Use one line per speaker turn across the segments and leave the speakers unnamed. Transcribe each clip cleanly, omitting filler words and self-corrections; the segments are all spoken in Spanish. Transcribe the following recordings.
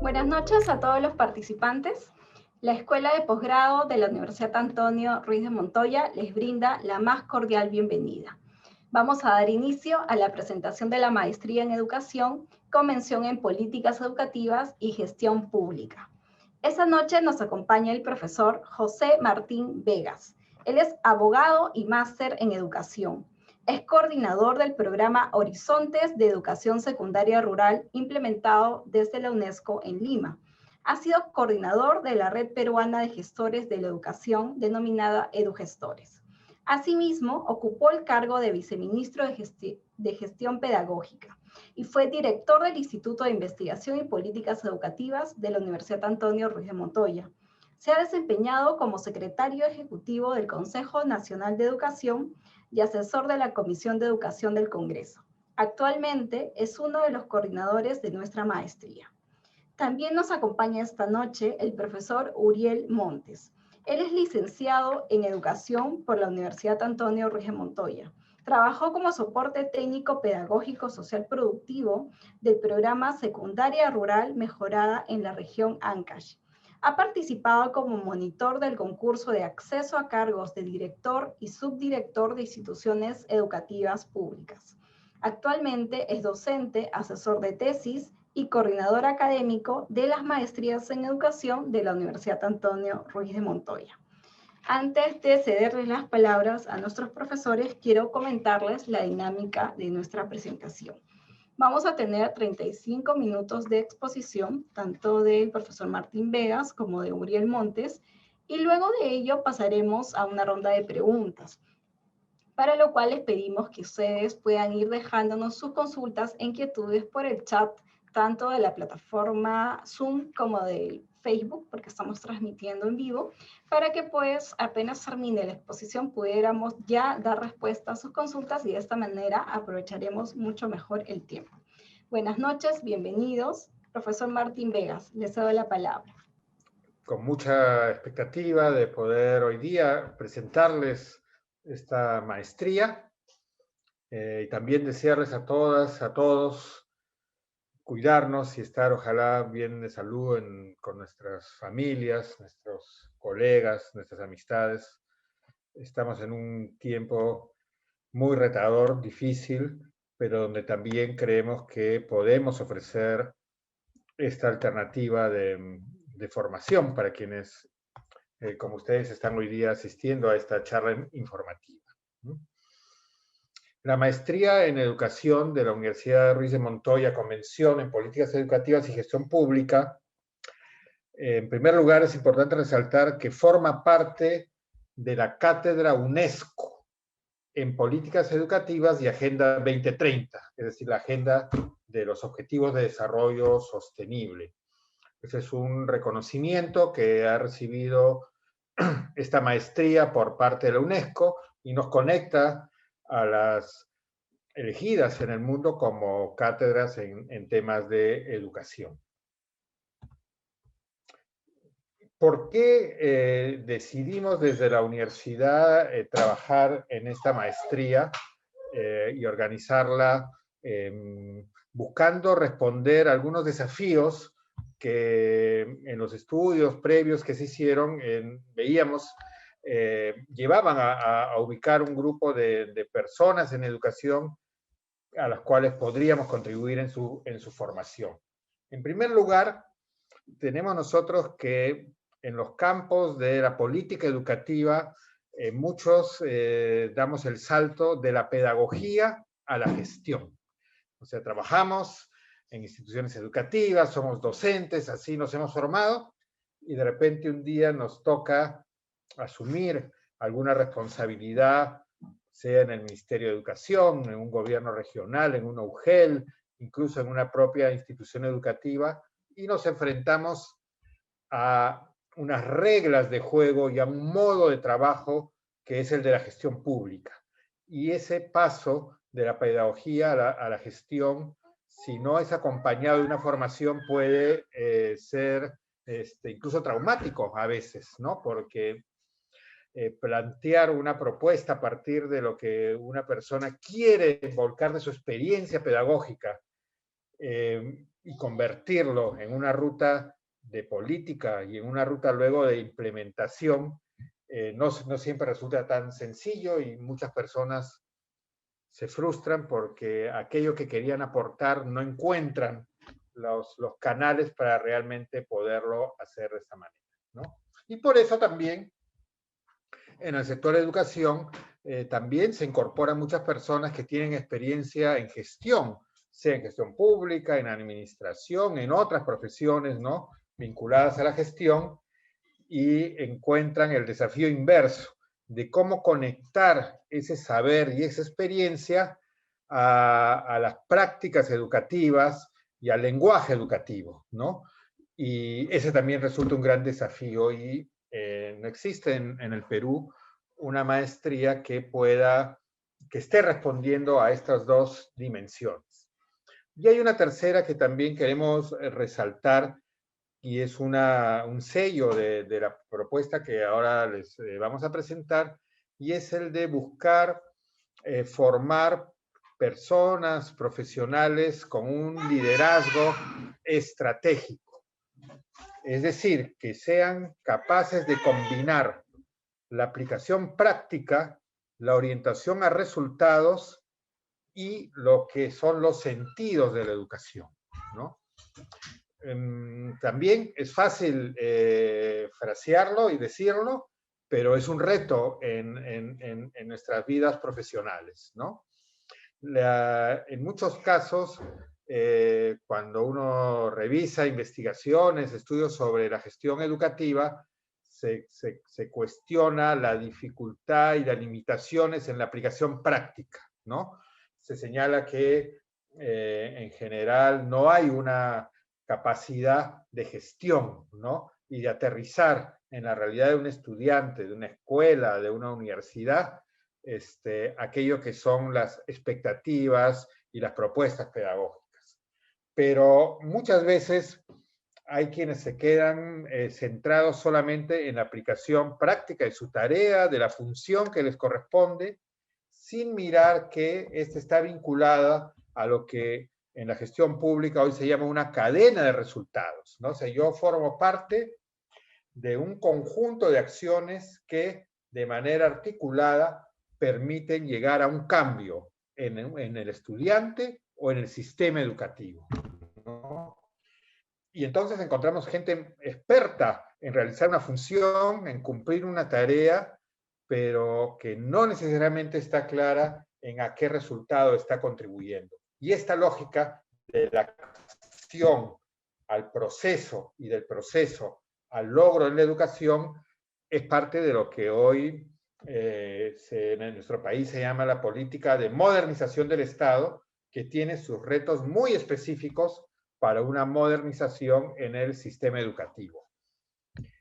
Buenas noches a todos los participantes. La Escuela de Posgrado de la Universidad Antonio Ruiz de Montoya les brinda la más cordial bienvenida. Vamos a dar inicio a la presentación de la Maestría en Educación con mención en Políticas Educativas y Gestión Pública. Esta noche nos acompaña el profesor José Martín Vegas. Él es abogado y máster en Educación. Es coordinador del programa Horizontes de Educación Secundaria Rural implementado desde la UNESCO en Lima. Ha sido coordinador de la Red Peruana de Gestores de la Educación denominada EduGestores. Asimismo, ocupó el cargo de viceministro de Gestión Pedagógica y fue director del Instituto de Investigación y Políticas Educativas de la Universidad Antonio Ruiz de Montoya. Se ha desempeñado como secretario ejecutivo del Consejo Nacional de Educación y asesor de la Comisión de Educación del Congreso. Actualmente es uno de los coordinadores de nuestra maestría. También nos acompaña esta noche el profesor Uriel Montes. Él es licenciado en Educación por la Universidad Antonio Ruiz de Montoya. Trabajó como soporte técnico pedagógico social productivo del programa Secundaria Rural Mejorada en la región Ancash. Ha participado como monitor del concurso de acceso a cargos de director y subdirector de instituciones educativas públicas. Actualmente es docente, asesor de tesis y coordinador académico de las maestrías en educación de la Universidad Antonio Ruiz de Montoya. Antes de cederles las palabras a nuestros profesores, quiero comentarles la dinámica de nuestra presentación. Vamos a tener 35 minutos de exposición, tanto del profesor Martín Vegas como de Uriel Montes, y luego de ello pasaremos a una ronda de preguntas, para lo cual les pedimos que ustedes puedan ir dejándonos sus consultas e inquietudes por el chat, tanto de la plataforma Zoom como de Facebook, porque estamos transmitiendo en vivo, para que pues apenas termine la exposición pudiéramos ya dar respuesta a sus consultas y de esta manera aprovecharemos mucho mejor el tiempo. Buenas noches, bienvenidos. Profesor Martín Vegas, les cedo la palabra.
Con mucha expectativa de poder hoy día presentarles esta maestría y también desearles a todas, a todos, cuidarnos y estar ojalá bien de salud con nuestras familias, nuestros colegas, nuestras amistades. Estamos en un tiempo muy retador, difícil, pero donde también creemos que podemos ofrecer esta alternativa de formación para quienes, como ustedes están hoy día asistiendo a esta charla informativa. La maestría en Educación de la Universidad Ruiz de Montoya, con mención en Políticas Educativas y Gestión Pública, en primer lugar es importante resaltar que forma parte de la Cátedra UNESCO en Políticas Educativas y Agenda 2030, es decir, la Agenda de los Objetivos de Desarrollo Sostenible. Ese es un reconocimiento que ha recibido esta maestría por parte de la UNESCO y nos conecta a las elegidas en el mundo como cátedras en temas de educación. ¿Por qué decidimos desde la universidad trabajar en esta maestría y organizarla buscando responder a algunos desafíos que en los estudios previos que se hicieron veíamos llevaban a ubicar un grupo de personas en educación a las cuales podríamos contribuir en su formación? En primer lugar, tenemos nosotros que en los campos de la política educativa muchos damos el salto de la pedagogía a la gestión. O sea, trabajamos en instituciones educativas, somos docentes, así nos hemos formado, y de repente un día nos toca asumir alguna responsabilidad, sea en el Ministerio de Educación, en un gobierno regional, en una UGEL, incluso en una propia institución educativa, y nos enfrentamos a unas reglas de juego y a un modo de trabajo que es el de la gestión pública. Y ese paso de la pedagogía a la gestión, si no es acompañado de una formación, puede ser incluso traumático a veces, ¿no? Porque plantear una propuesta a partir de lo que una persona quiere volcar de su experiencia pedagógica y convertirlo en una ruta de política y en una ruta luego de implementación, no siempre resulta tan sencillo y muchas personas se frustran porque aquello que querían aportar no encuentran los canales para realmente poderlo hacer de esta manera, ¿no? Y por eso también en el sector de educación también se incorporan muchas personas que tienen experiencia en gestión, sea en gestión pública, en administración, en otras profesiones, ¿no?, vinculadas a la gestión, y encuentran el desafío inverso de cómo conectar ese saber y esa experiencia a las prácticas educativas y al lenguaje educativo, ¿no? Y ese también resulta un gran desafío y no existe en el Perú una maestría que esté respondiendo a estas dos dimensiones. Y hay una tercera que también queremos resaltar, y es un sello de la propuesta que ahora les vamos a presentar, y es el de buscar formar personas profesionales con un liderazgo estratégico. Es decir, que sean capaces de combinar la aplicación práctica, la orientación a resultados y lo que son los sentidos de la educación, ¿no? También es fácil frasearlo y decirlo, pero es un reto en nuestras vidas profesionales, ¿no? En muchos casos, cuando uno revisa investigaciones, estudios sobre la gestión educativa, se cuestiona la dificultad y las limitaciones en la aplicación práctica, ¿no? Se señala que en general no hay una capacidad de gestión, ¿no?, y de aterrizar en la realidad de un estudiante, de una escuela, de una universidad, aquello que son las expectativas y las propuestas pedagógicas. Pero muchas veces hay quienes se quedan centrados solamente en la aplicación práctica de su tarea, de la función que les corresponde, sin mirar que esta está vinculada a lo que en la gestión pública hoy se llama una cadena de resultados, ¿no? O sea, yo formo parte de un conjunto de acciones que de manera articulada permiten llegar a un cambio en el estudiante o en el sistema educativo, ¿no? Y entonces encontramos gente experta en realizar una función, en cumplir una tarea, pero que no necesariamente está clara en a qué resultado está contribuyendo. Y esta lógica de la acción al proceso y del proceso al logro en la educación es parte de lo que hoy en nuestro país se llama la política de modernización del Estado, que tiene sus retos muy específicos para una modernización en el sistema educativo.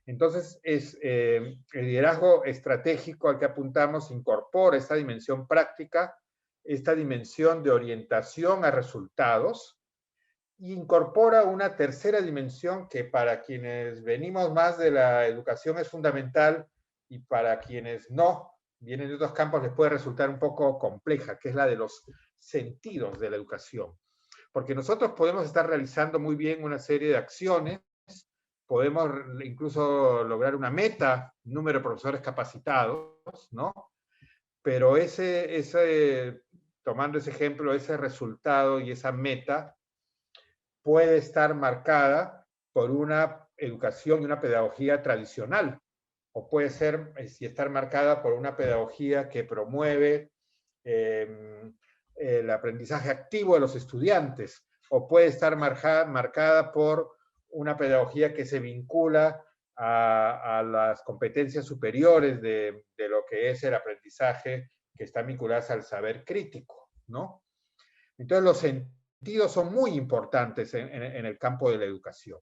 Entonces, el liderazgo estratégico al que apuntamos incorpora esta dimensión práctica, esta dimensión de orientación a resultados, e incorpora una tercera dimensión que para quienes venimos más de la educación es fundamental y para quienes no, vienen de otros campos, les puede resultar un poco compleja, que es la de los sentidos de la educación. Porque nosotros podemos estar realizando muy bien una serie de acciones, podemos incluso lograr una meta, número de profesores capacitados, ¿no? Pero tomando ese ejemplo, ese resultado y esa meta puede estar marcada por una educación y una pedagogía tradicional, o puede ser y estar marcada por una pedagogía que promueve el aprendizaje activo de los estudiantes, o puede estar marcada por una pedagogía que se vincula a las competencias superiores de lo que es el aprendizaje, que están vinculadas al saber crítico, ¿no? Entonces los sentidos son muy importantes en el campo de la educación.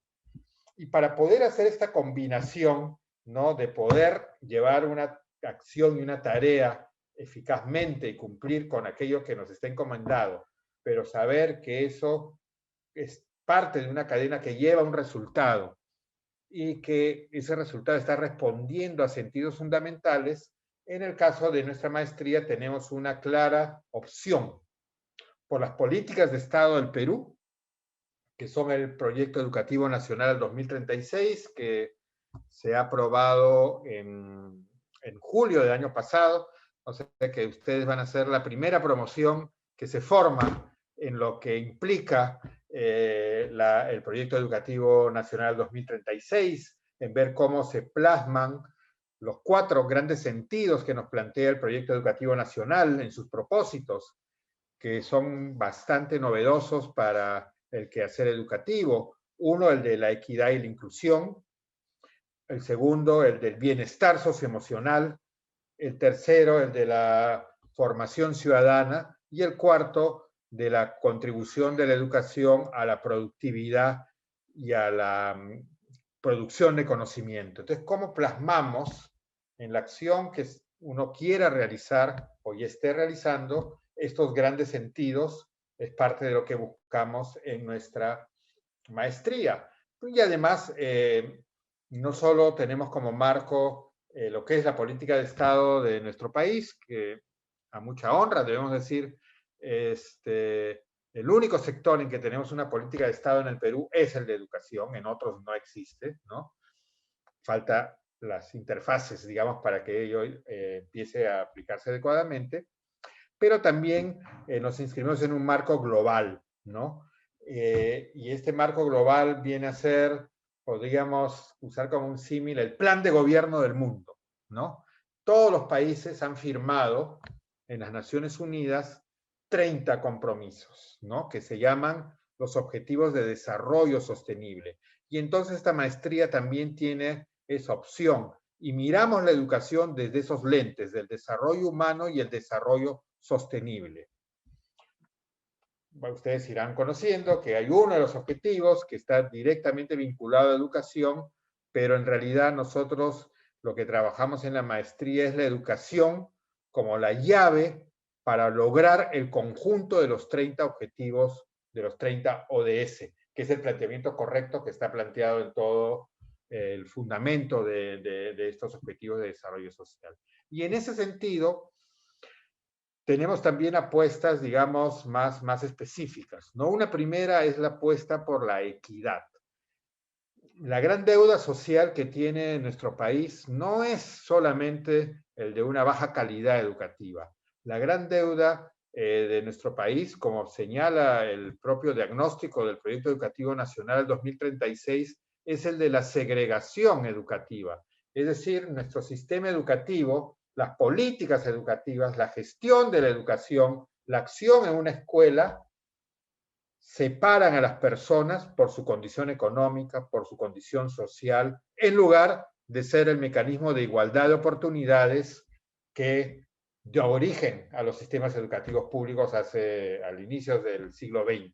Y para poder hacer esta combinación, ¿no?, de poder llevar una acción y una tarea eficazmente y cumplir con aquello que nos está encomendado, pero saber que eso es parte de una cadena que lleva un resultado y que ese resultado está respondiendo a sentidos fundamentales. En el caso de nuestra maestría tenemos una clara opción por las políticas de Estado del Perú, que son el Proyecto Educativo Nacional 2036, que se ha aprobado en julio del año pasado. O sea que ustedes van a ser la primera promoción que se forma en lo que implica el Proyecto Educativo Nacional 2036, en ver cómo se plasman los 4 grandes sentidos que nos plantea el Proyecto Educativo Nacional en sus propósitos, que son bastante novedosos para el quehacer educativo. Uno, el de la equidad y la inclusión. El segundo, el del bienestar socioemocional. El tercero, el de la formación ciudadana. Y el cuarto, de la contribución de la educación a la productividad y a la producción de conocimiento. Entonces, ¿cómo plasmamos en la acción que uno quiera realizar o ya esté realizando estos grandes sentidos? Es parte de lo que buscamos en nuestra maestría. Y además, no solo tenemos como marco lo que es la política de Estado de nuestro país, que a mucha honra debemos decir, el único sector en que tenemos una política de Estado en el Perú es el de educación, en otros no existe, ¿no? Falta las interfaces, digamos, para que ello empiece a aplicarse adecuadamente, pero también nos inscribimos en un marco global, ¿no? Y este marco global viene a ser, podríamos usar como un símil, el plan de gobierno del mundo, ¿no? Todos los países han firmado en las Naciones Unidas 30 compromisos, ¿no? Que se llaman los Objetivos de Desarrollo Sostenible. Y entonces esta maestría también tiene esa opción. Y miramos la educación desde esos lentes, del desarrollo humano y el desarrollo sostenible. Ustedes irán conociendo que hay uno de los objetivos que está directamente vinculado a educación, pero en realidad nosotros lo que trabajamos en la maestría es la educación como la llave para lograr el conjunto de los 30 objetivos, de los 30 ODS, que es el planteamiento correcto que está planteado en todo el fundamento de estos objetivos de desarrollo social. Y en ese sentido, tenemos también apuestas, digamos, más específicas, ¿no? Una primera es la apuesta por la equidad. La gran deuda social que tiene nuestro país no es solamente el de una baja calidad educativa. La gran deuda de nuestro país, como señala el propio diagnóstico del Proyecto Educativo Nacional 2036, es el de la segregación educativa. Es decir, nuestro sistema educativo, las políticas educativas, la gestión de la educación, la acción en una escuela, separan a las personas por su condición económica, por su condición social, en lugar de ser el mecanismo de igualdad de oportunidades que dio origen a los sistemas educativos públicos al inicio del siglo XX.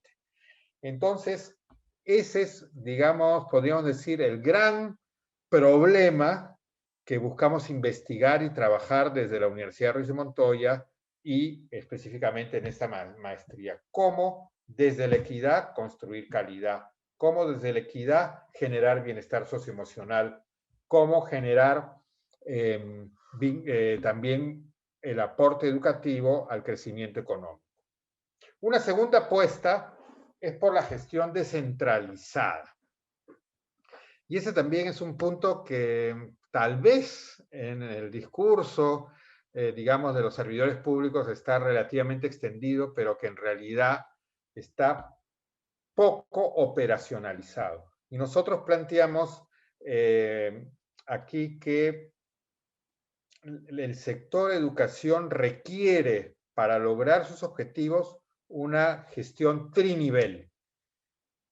Entonces, ese es, digamos, podríamos decir, el gran problema que buscamos investigar y trabajar desde la Universidad Ruiz de Montoya y específicamente en esta maestría. ¿Cómo desde la equidad construir calidad? ¿Cómo desde la equidad generar bienestar socioemocional? ¿Cómo generar también el aporte educativo al crecimiento económico? Una segunda apuesta es por la gestión descentralizada. Y ese también es un punto que tal vez en el discurso, digamos, de los servidores públicos está relativamente extendido, pero que en realidad está poco operacionalizado. Y nosotros planteamos aquí que el sector educación requiere, para lograr sus objetivos, una gestión trinivel.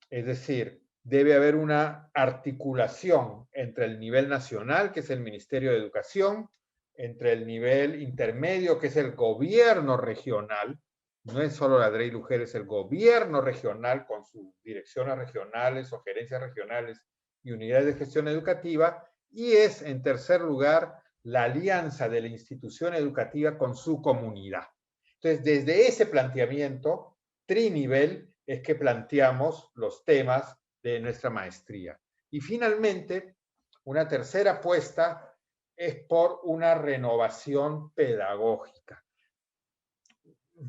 Es decir, debe haber una articulación entre el nivel nacional, que es el Ministerio de Educación, entre el nivel intermedio, que es el gobierno regional, no es solo la DREI Lujer, es el gobierno regional con sus direcciones regionales o gerencias regionales y unidades de gestión educativa, y es, en tercer lugar, la alianza de la institución educativa con su comunidad. Entonces, desde ese planteamiento trinivel es que planteamos los temas de nuestra maestría. Y finalmente, una tercera apuesta es por una renovación pedagógica.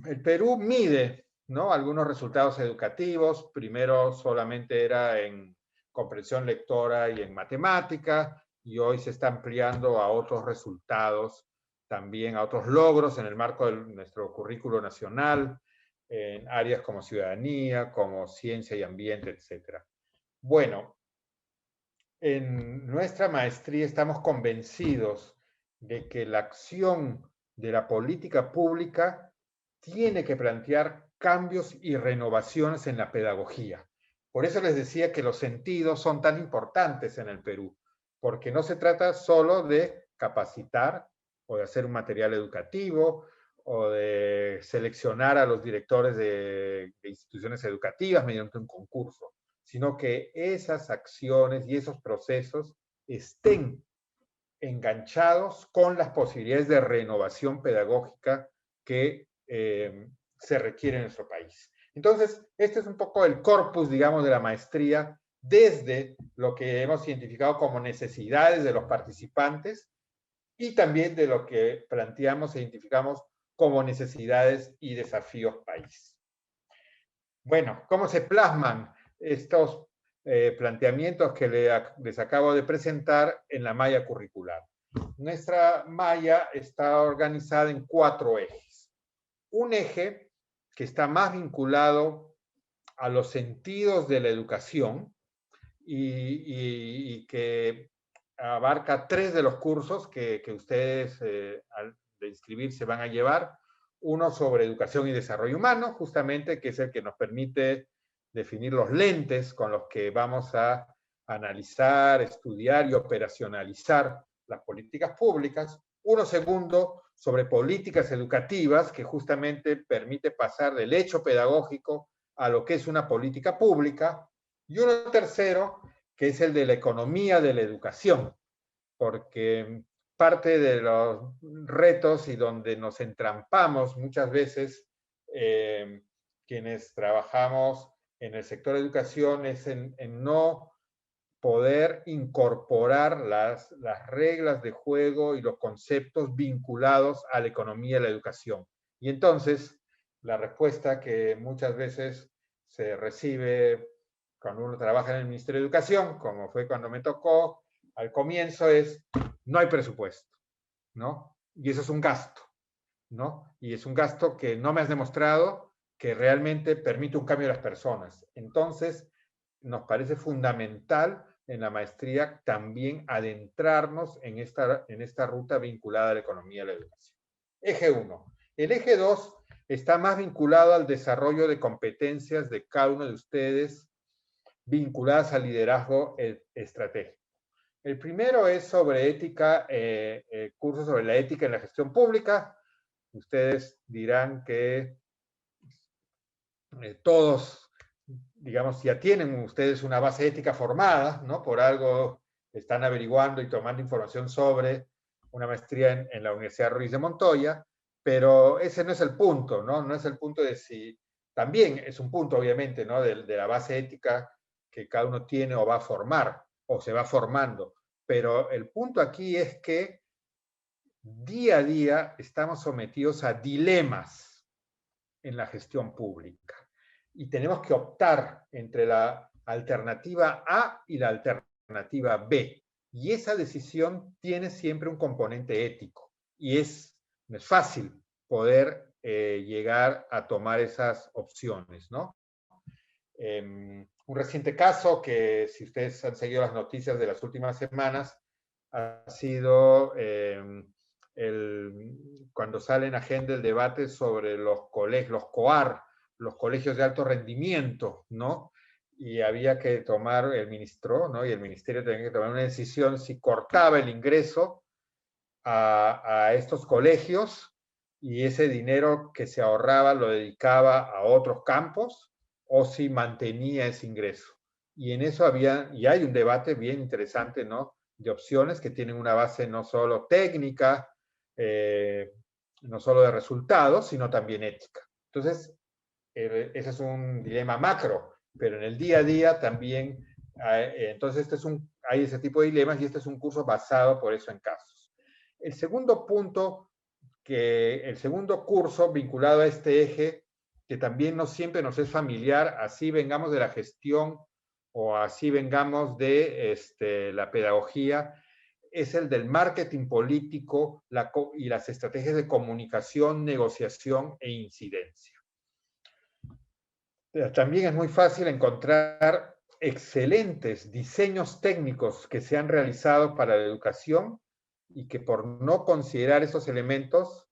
El Perú mide, ¿no?, algunos resultados educativos. Primero solamente era en comprensión lectora y en matemática, y hoy se está ampliando a otros resultados, también a otros logros en el marco de nuestro currículo nacional, en áreas como ciudadanía, como ciencia y ambiente, etc. Bueno, en nuestra maestría estamos convencidos de que la acción de la política pública tiene que plantear cambios y renovaciones en la pedagogía. Por eso les decía que los sentidos son tan importantes en el Perú, porque no se trata solo de capacitar o de hacer un material educativo o de seleccionar a los directores de instituciones educativas mediante un concurso, sino que esas acciones y esos procesos estén enganchados con las posibilidades de renovación pedagógica que se requiere en nuestro país. Entonces, este es un poco el corpus, digamos, de la maestría, desde lo que hemos identificado como necesidades de los participantes y también de lo que planteamos e identificamos como necesidades y desafíos país. Bueno, ¿cómo se plasman estos planteamientos que les acabo de presentar en la malla curricular? Nuestra malla está organizada en 4 ejes. Un eje que está más vinculado a los sentidos de la educación y que abarca 3 de los cursos que ustedes al de inscribirse van a llevar. Uno sobre educación y desarrollo humano, justamente, que es el que nos permite definir los lentes con los que vamos a analizar, estudiar y operacionalizar las políticas públicas. Uno segundo sobre políticas educativas, que justamente permite pasar del hecho pedagógico a lo que es una política pública. Y uno tercero, que es el de la economía de la educación, porque parte de los retos y donde nos entrampamos muchas veces quienes trabajamos en el sector de educación es en no poder incorporar las reglas de juego y los conceptos vinculados a la economía de la educación. Y entonces, la respuesta que muchas veces se recibe cuando uno trabaja en el Ministerio de Educación, como fue cuando me tocó al comienzo, es: no hay presupuesto, ¿no? Y eso es un gasto, ¿no? Y es un gasto que no me has demostrado que realmente permite un cambio de las personas. Entonces, nos parece fundamental en la maestría también adentrarnos en esta ruta vinculada a la economía y la educación. Eje 1. El eje 2 está más vinculado al desarrollo de competencias de cada uno de ustedes vinculadas al liderazgo estratégico. El primero es sobre ética, curso sobre la ética en la gestión pública. Ustedes dirán que todos, digamos, ya tienen ustedes una base ética formada, ¿no? Por algo están averiguando y tomando información sobre una maestría en la Universidad Ruiz de Montoya, pero ese no es el punto, ¿no? No es el punto de si, también es un punto, obviamente, ¿no? De la base ética que cada uno tiene o va a formar, o se va formando, pero el punto aquí es que día a día estamos sometidos a dilemas en la gestión pública y tenemos que optar entre la alternativa A y la alternativa B. Y esa decisión tiene siempre un componente ético y no es fácil poder llegar a tomar esas opciones, ¿no? Un reciente caso que, si ustedes han seguido las noticias de las últimas semanas, ha sido cuando sale en agenda el debate sobre los colegios, los COAR, los colegios de alto rendimiento, ¿no? Y había que tomar el ministro, ¿no? Y el ministerio tenía que tomar una decisión si cortaba el ingreso a estos colegios y ese dinero que se ahorraba lo dedicaba a otros campos o si mantenía ese ingreso. Y en eso y hay un debate bien interesante, ¿no? De opciones que tienen una base no solo técnica, no solo de resultados, sino también ética. Entonces, ese es un dilema macro, pero en el día a día también Entonces, hay ese tipo de dilemas y este es un curso basado por eso en casos. El segundo punto, el segundo curso vinculado a este eje, que también no siempre nos es familiar, así vengamos de la gestión o así vengamos de la pedagogía, es el del marketing político y las estrategias de comunicación, negociación e incidencia. También es muy fácil encontrar excelentes diseños técnicos que se han realizado para la educación y que por no considerar esos elementos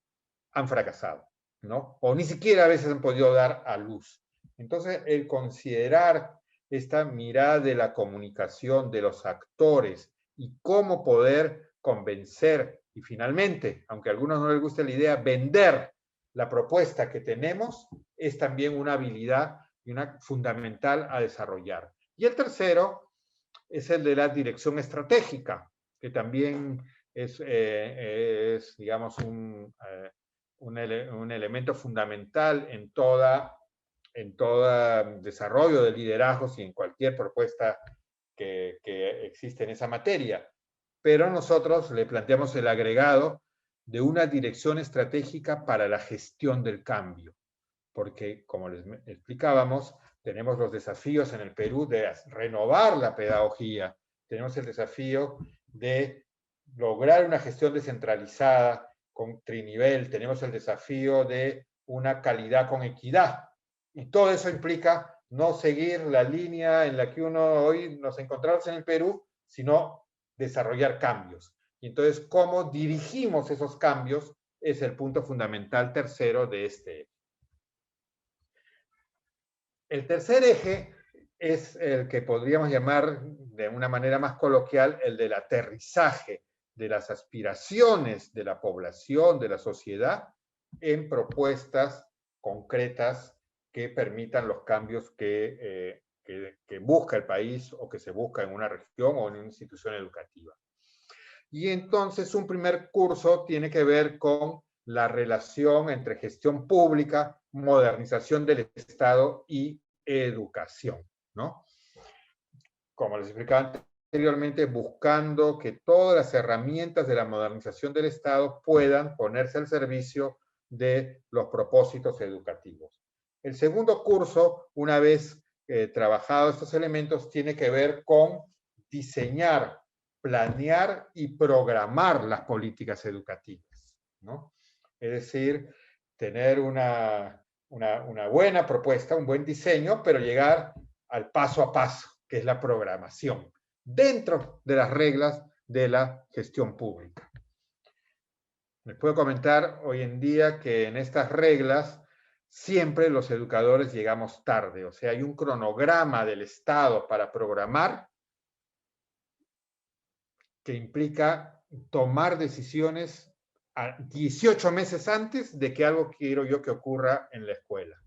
han fracasado, ¿no? O ni siquiera a veces han podido dar a luz. Entonces, el considerar esta mirada de la comunicación de los actores y cómo poder convencer y finalmente, aunque a algunos no les guste la idea, vender la propuesta que tenemos es también una habilidad y una fundamental a desarrollar. Y el tercero es el de la dirección estratégica, que también es digamos, un elemento fundamental en todo desarrollo de liderazgos y en cualquier propuesta que existe en esa materia. Pero nosotros le planteamos el agregado de una dirección estratégica para la gestión del cambio, porque, como les explicábamos, tenemos los desafíos en el Perú de renovar la pedagogía, tenemos el desafío de lograr una gestión descentralizada con trinivel, tenemos el desafío de una calidad con equidad, y todo eso implica no seguir la línea en la que uno hoy nos encontramos en el Perú, sino desarrollar cambios. Y entonces, ¿cómo dirigimos esos cambios? Es el punto fundamental tercero de este. El tercer eje es el que podríamos llamar de una manera más coloquial el del aterrizaje de las aspiraciones de la población, de la sociedad, en propuestas concretas que permitan los cambios que busca el país o que se busca en una región o en una institución educativa. Y entonces un primer curso tiene que ver con la relación entre gestión pública, modernización del Estado y educación, ¿no? Como les explicaba anteriormente, buscando que todas las herramientas de la modernización del Estado puedan ponerse al servicio de los propósitos educativos. El segundo curso, una vez trabajados estos elementos, tiene que ver con diseñar, planear y programar las políticas educativas, ¿no? Es decir, tener una buena propuesta, un buen diseño, pero llegar al paso a paso, que es la programación, dentro de las reglas de la gestión pública. Les puedo comentar hoy en día que en estas reglas siempre los educadores llegamos tarde, o sea, hay un cronograma del Estado para programar que implica tomar decisiones a 18 meses antes de que algo quiero yo que ocurra en la escuela.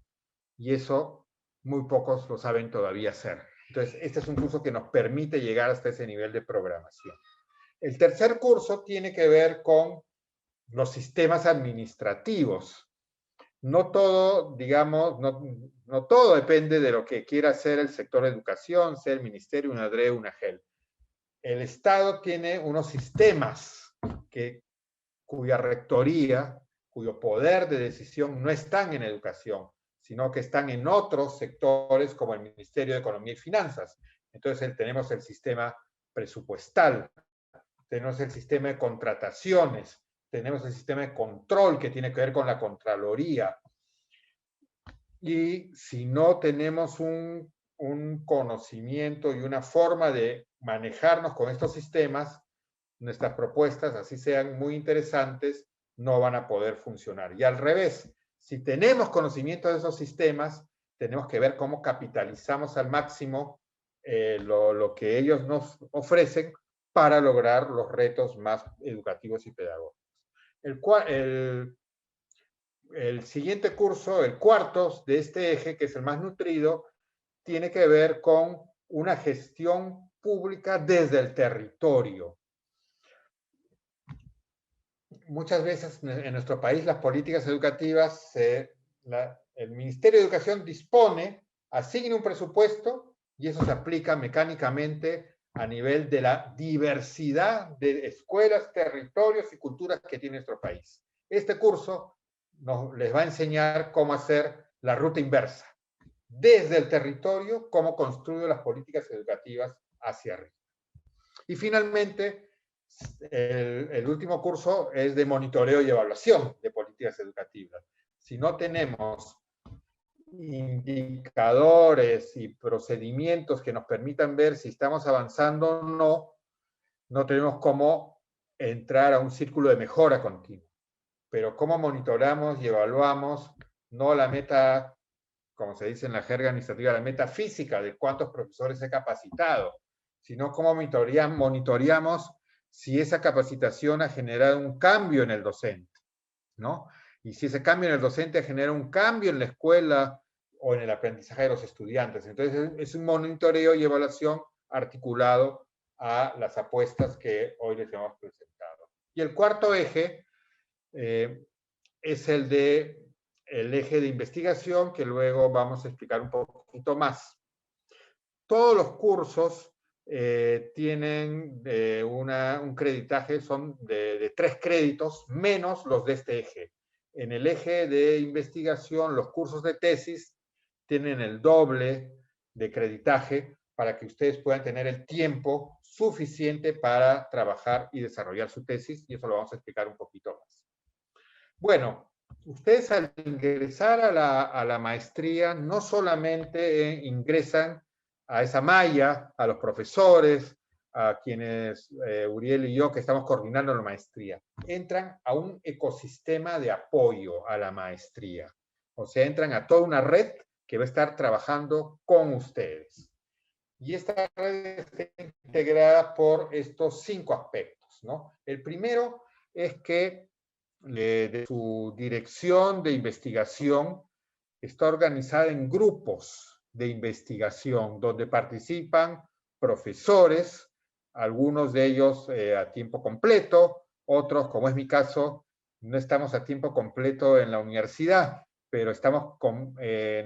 Y eso muy pocos lo saben todavía hacer. Entonces, este es un curso que nos permite llegar hasta ese nivel de programación. El tercer curso tiene que ver con los sistemas administrativos. No todo, digamos, no todo depende de lo que quiera hacer el sector de educación, sea el ministerio, una DRE, una GEL. El Estado tiene unos sistemas cuya rectoría, cuyo poder de decisión no están en educación, sino que están en otros sectores como el Ministerio de Economía y Finanzas. Entonces tenemos el sistema presupuestal, tenemos el sistema de contrataciones, tenemos el sistema de control que tiene que ver con la Contraloría. Y si no tenemos un conocimiento y una forma de manejarnos con estos sistemas, nuestras propuestas, así sean muy interesantes, no van a poder funcionar. Y al revés, si tenemos conocimiento de esos sistemas, tenemos que ver cómo capitalizamos al máximo lo que ellos nos ofrecen para lograr los retos más educativos y pedagógicos. El siguiente curso, el cuarto de este eje, que es el más nutrido, tiene que ver con una gestión pública desde el territorio. Muchas veces en nuestro país las políticas educativas, el Ministerio de Educación dispone, asigna un presupuesto y eso se aplica mecánicamente a nivel de la diversidad de escuelas, territorios y culturas que tiene nuestro país. Este curso les va a enseñar cómo hacer la ruta inversa, desde el territorio, cómo construyo las políticas educativas hacia arriba. Y finalmente, el último curso es de monitoreo y evaluación de políticas educativas. Si no tenemos indicadores y procedimientos que nos permitan ver si estamos avanzando o no, no tenemos cómo entrar a un círculo de mejora continua. Pero cómo monitoreamos y evaluamos, no la meta, como se dice en la jerga administrativa, la meta física de cuántos profesores he capacitado, sino cómo monitoreamos si esa capacitación ha generado un cambio en el docente, ¿no? Y si ese cambio en el docente genera un cambio en la escuela o en el aprendizaje de los estudiantes. Entonces, es un monitoreo y evaluación articulado a las apuestas que hoy les hemos presentado. Y el cuarto eje es el eje de investigación, que luego vamos a explicar un poquito más. Todos los cursos tienen un creditaje, son de 3 créditos, menos los de este eje. En el eje de investigación, los cursos de tesis tienen el doble de creditaje para que ustedes puedan tener el tiempo suficiente para trabajar y desarrollar su tesis, y eso lo vamos a explicar un poquito más. Bueno, ustedes al ingresar a la maestría no solamente ingresan a esa malla, a los profesores, a quienes Uriel y yo que estamos coordinando la maestría, entran a un ecosistema de apoyo a la maestría. O sea, entran a toda una red que va a estar trabajando con ustedes. Y esta red está integrada por estos 5 aspectos, ¿no? El primero es que de su dirección de investigación está organizada en grupos de investigación donde participan profesores, algunos de ellos a tiempo completo, otros, como es mi caso, no estamos a tiempo completo en la universidad, pero estamos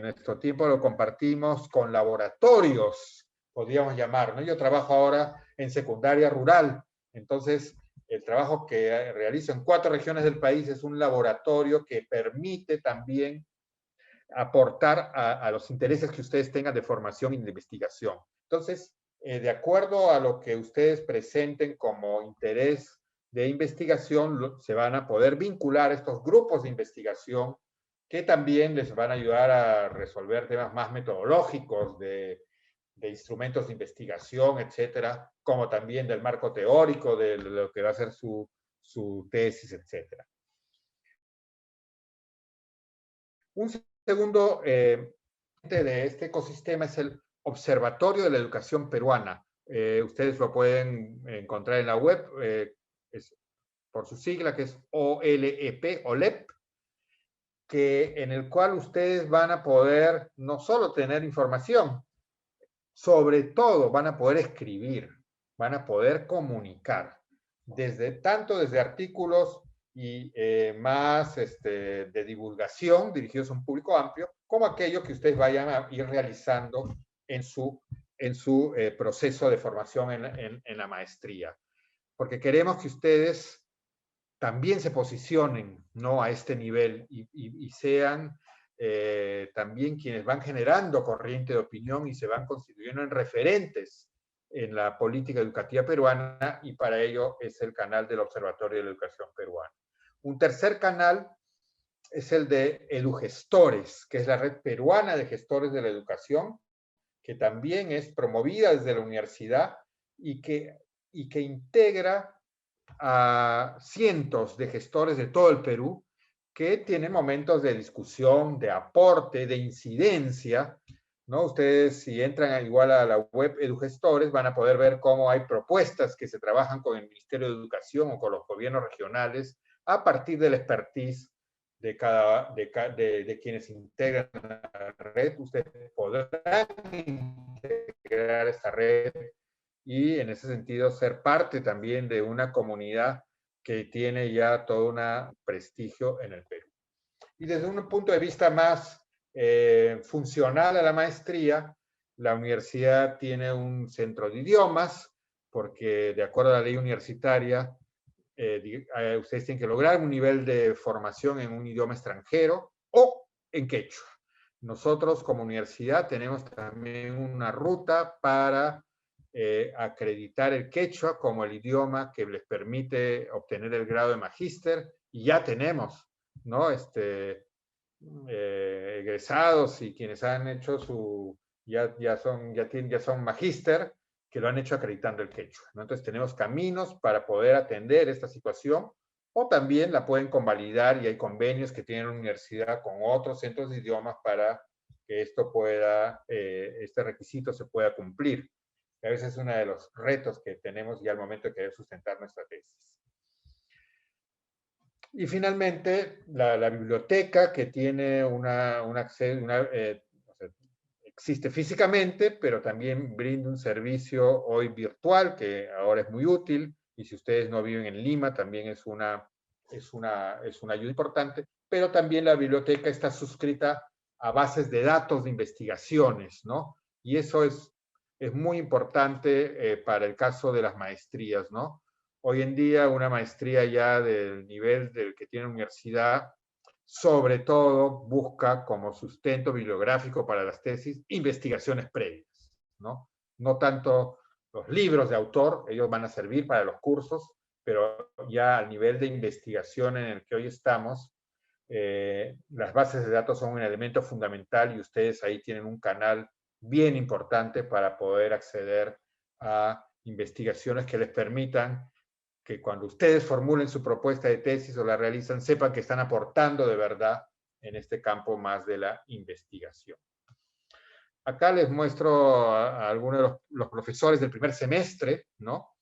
nuestro tiempo lo compartimos con laboratorios, podríamos llamar, ¿no? Yo trabajo ahora en secundaria rural, entonces el trabajo que realizo en 4 regiones del país es un laboratorio que permite también aportar a los intereses que ustedes tengan de formación y de investigación. Entonces, de acuerdo a lo que ustedes presenten como interés de investigación, se van a poder vincular estos grupos de investigación que también les van a ayudar a resolver temas más metodológicos de instrumentos de investigación, etcétera, como también del marco teórico de lo que va a ser su tesis, etcétera. Un segundo de este ecosistema es el Observatorio de la Educación Peruana. Ustedes lo pueden encontrar en la web, por su sigla, que es OLEP, OLEP, en el cual ustedes van a poder no solo tener información, sobre todo van a poder escribir, van a poder comunicar, tanto desde artículos y más de divulgación dirigidos a un público amplio, como aquello que ustedes vayan a ir realizando en su proceso de formación en la maestría. Porque queremos que ustedes también se posicionen, ¿no?, a este nivel y sean también quienes van generando corriente de opinión y se van constituyendo en referentes en la política educativa peruana, y para ello es el canal del Observatorio de la Educación Peruana. Un tercer canal es el de EduGestores, que es la red peruana de gestores de la educación, que también es promovida desde la universidad y que integra a cientos de gestores de todo el Perú que tienen momentos de discusión, de aporte, de incidencia, ¿no? Ustedes, si entran igual a la web EduGestores, van a poder ver cómo hay propuestas que se trabajan con el Ministerio de Educación o con los gobiernos regionales a partir del expertise de quienes integran la red. Ustedes podrán integrar esta red y en ese sentido ser parte también de una comunidad que tiene ya todo un prestigio en el Perú. Y desde un punto de vista más funcional a la maestría, La universidad tiene un centro de idiomas, porque de acuerdo a la ley universitaria, ustedes tienen que lograr un nivel de formación en un idioma extranjero o en quechua. Nosotros como universidad tenemos también una ruta para acreditar el quechua como el idioma que les permite obtener el grado de magíster, y ya tenemos, ¿no? Egresados y quienes han hecho ya son magíster, que lo han hecho acreditando el quechua, ¿no? Entonces tenemos caminos para poder atender esta situación, o también la pueden convalidar, y hay convenios que tiene la universidad con otros centros de idiomas para que este requisito se pueda cumplir. A veces es uno de los retos que tenemos ya al momento de querer sustentar nuestra tesis. Y finalmente, la biblioteca, que tiene existe físicamente, pero también brinda un servicio hoy virtual, que ahora es muy útil, y si ustedes no viven en Lima, también es una ayuda importante, pero también la biblioteca está suscrita a bases de datos de investigaciones, ¿no? Y eso es muy importante para el caso de las maestrías, ¿no? Hoy en día una maestría ya del nivel del que tiene la universidad, sobre todo busca como sustento bibliográfico para las tesis investigaciones previas, ¿no? No tanto los libros de autor, ellos van a servir para los cursos, pero ya al nivel de investigación en el que hoy estamos, las bases de datos son un elemento fundamental, y ustedes ahí tienen un canal bien importante para poder acceder a investigaciones que les permitan que cuando ustedes formulen su propuesta de tesis o la realizan, sepan que están aportando de verdad en este campo más de la investigación. Acá les muestro a algunos de los profesores del primer semestre, ¿no?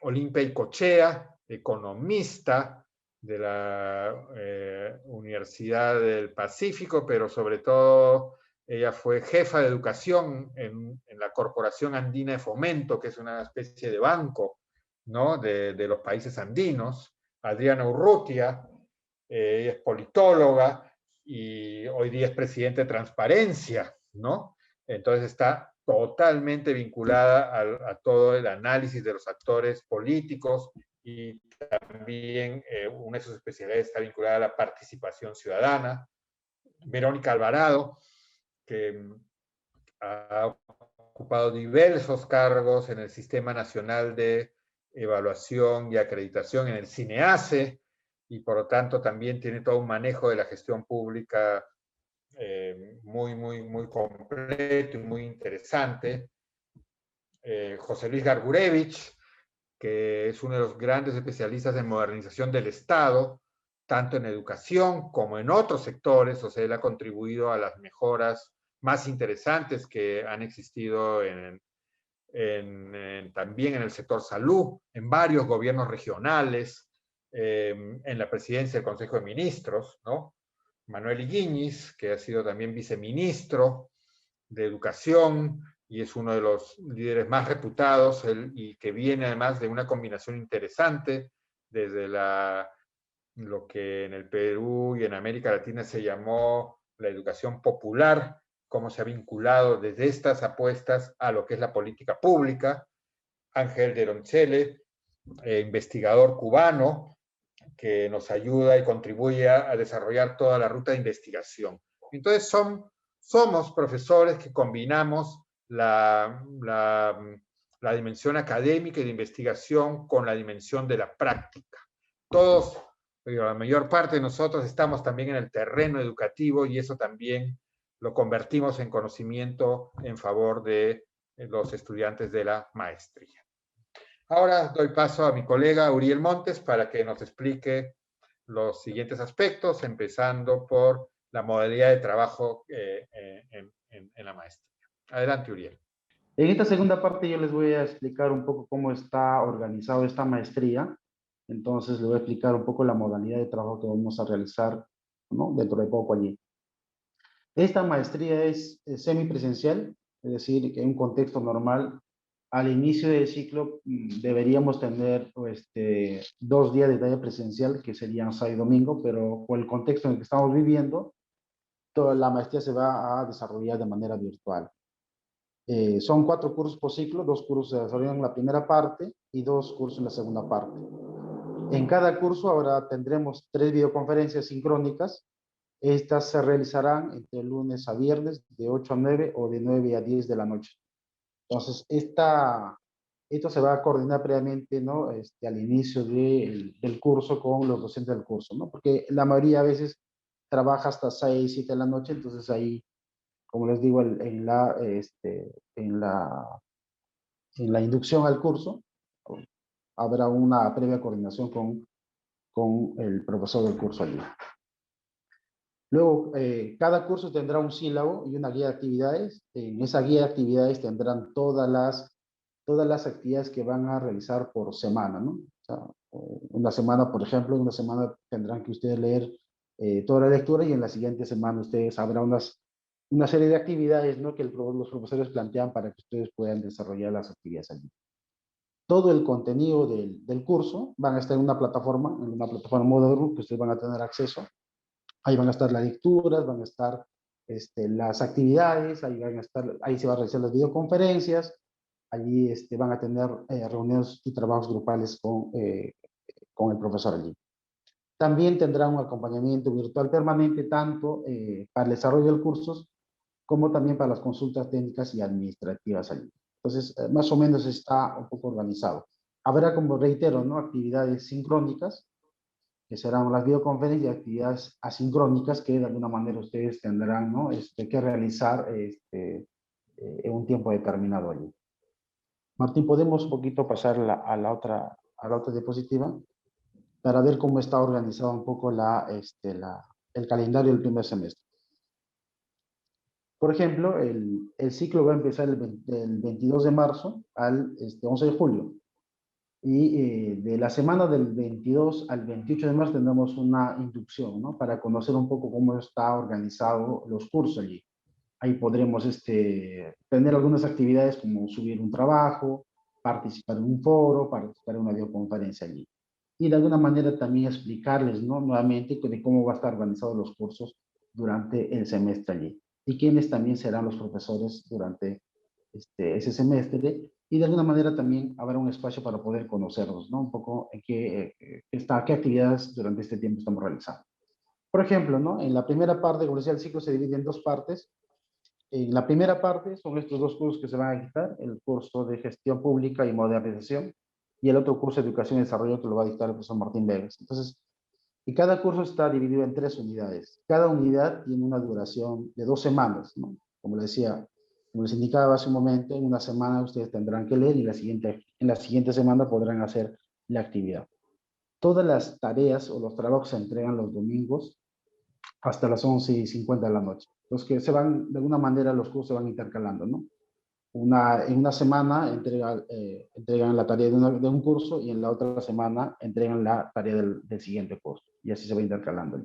Olimpia Icochea, economista de la Universidad del Pacífico, pero sobre todo ella fue jefa de educación en la Corporación Andina de Fomento, que es una especie de banco, ¿no? de los países andinos. Adriana Urrutia, ella es politóloga y hoy día es presidente de Transparencia, ¿no? Entonces está totalmente vinculada a todo el análisis de los actores políticos, y también una de sus especialidades está vinculada a la participación ciudadana. Verónica Alvarado, que ha ocupado diversos cargos en el Sistema Nacional de Evaluación y Acreditación, en el CINEACE, y por lo tanto también tiene todo un manejo de la gestión pública muy completo y muy interesante. José Luis Gargurevich, que es uno de los grandes especialistas en modernización del Estado, tanto en educación como en otros sectores. O sea, él ha contribuido a las mejoras más interesantes que han existido también en el sector salud, en varios gobiernos regionales, en la presidencia del Consejo de Ministros, ¿no? Manuel Iguiñiz, que ha sido también viceministro de Educación y es uno de los líderes más reputados, y que viene además de una combinación interesante desde lo que en el Perú y en América Latina se llamó la educación popular, cómo se ha vinculado desde estas apuestas a lo que es la política pública. Ángel de Ronchele, investigador cubano, que nos ayuda y contribuye a desarrollar toda la ruta de investigación. Entonces somos profesores que combinamos la dimensión académica y de investigación con la dimensión de la práctica. Todos, la mayor parte de nosotros estamos también en el terreno educativo, y eso también lo convertimos en conocimiento en favor de los estudiantes de la maestría. Ahora doy paso a mi colega Uriel Montes para que nos explique los siguientes aspectos, empezando por la modalidad de trabajo en la maestría. Adelante, Uriel.
En esta segunda parte yo les voy a explicar un poco cómo está organizado esta maestría. Entonces les voy a explicar un poco la modalidad de trabajo que vamos a realizar, ¿no?, dentro de poco allí. Esta maestría es semipresencial, es decir, que en un contexto normal, al inicio del ciclo deberíamos tener 2 días de talla presencial, que serían sábado y domingo, pero por el contexto en el que estamos viviendo, toda la maestría se va a desarrollar de manera virtual. Son 4 cursos por ciclo, 2 cursos se desarrollan en la primera parte y 2 cursos en la segunda parte. En cada curso ahora tendremos 3 videoconferencias sincrónicas. Estas se realizarán entre lunes a viernes de 8 a 9 o de 9 a 10 de la noche. Entonces, esto se va a coordinar previamente, ¿no? Al inicio del curso con los docentes del curso, ¿no? Porque la mayoría a veces trabaja hasta 6, 7 de la noche, entonces ahí, como les digo, en la inducción al curso, habrá una previa coordinación con el profesor del curso allí. Luego, cada curso tendrá un sílabo y una guía de actividades. En esa guía de actividades tendrán todas las actividades que van a realizar por semana, ¿no? O sea, una semana, por ejemplo, en una semana tendrán que ustedes leer toda la lectura y en la siguiente semana ustedes habrá una serie de actividades, ¿no? Que los profesores plantean para que ustedes puedan desarrollar las actividades allí. Todo el contenido del curso van a estar en una plataforma Moodle que ustedes van a tener acceso. Ahí van a estar las lecturas, van a estar las actividades, ahí se van a realizar las videoconferencias, allí van a tener reuniones y trabajos grupales con el profesor allí. También tendrá un acompañamiento virtual permanente tanto para el desarrollo del curso como también para las consultas técnicas y administrativas allí. Entonces, más o menos está un poco organizado. Habrá, como reitero, ¿no? Actividades sincrónicas, que serán las videoconferencias y actividades asincrónicas que de alguna manera ustedes tendrán, ¿no? Que realizar en un tiempo determinado allí. Martín, ¿podemos un poquito pasar a la otra diapositiva para ver cómo está organizado un poco el calendario del primer semestre? Por ejemplo, el ciclo va a empezar el 22 de marzo al 11 de julio. Y de la semana del 22 al 28 de marzo tendremos una inducción, ¿no? Para conocer un poco cómo está organizado los cursos allí. Ahí podremos tener algunas actividades como subir un trabajo, participar en un foro, participar en una videoconferencia allí. Y de alguna manera también explicarles, ¿no? Nuevamente de cómo va a estar organizados los cursos durante el semestre allí. Y quiénes también serán los profesores durante ese semestre, y de alguna manera también habrá un espacio para poder conocerlos, ¿no? Un poco en qué actividades durante este tiempo estamos realizando. Por ejemplo, ¿no? En la primera parte, como decía, el ciclo se divide en 2 partes. En la primera parte son estos 2 cursos que se van a dictar, el curso de gestión pública y modernización, y el otro curso de educación y desarrollo que lo va a dictar el profesor Martín Vegas. Entonces, y cada curso está dividido en 3 unidades. Cada unidad tiene una duración de 2 semanas, ¿no? Como les decía, como les indicaba hace un momento, en una semana ustedes tendrán que leer y en la siguiente semana podrán hacer la actividad. Todas las tareas o los trabajos se entregan los domingos hasta las 11:50 de la noche. Los que se van, de alguna manera, los cursos se van intercalando, ¿no? En una semana entregan la tarea de un curso y en la otra semana entregan la tarea del siguiente curso. Y así se va intercalando.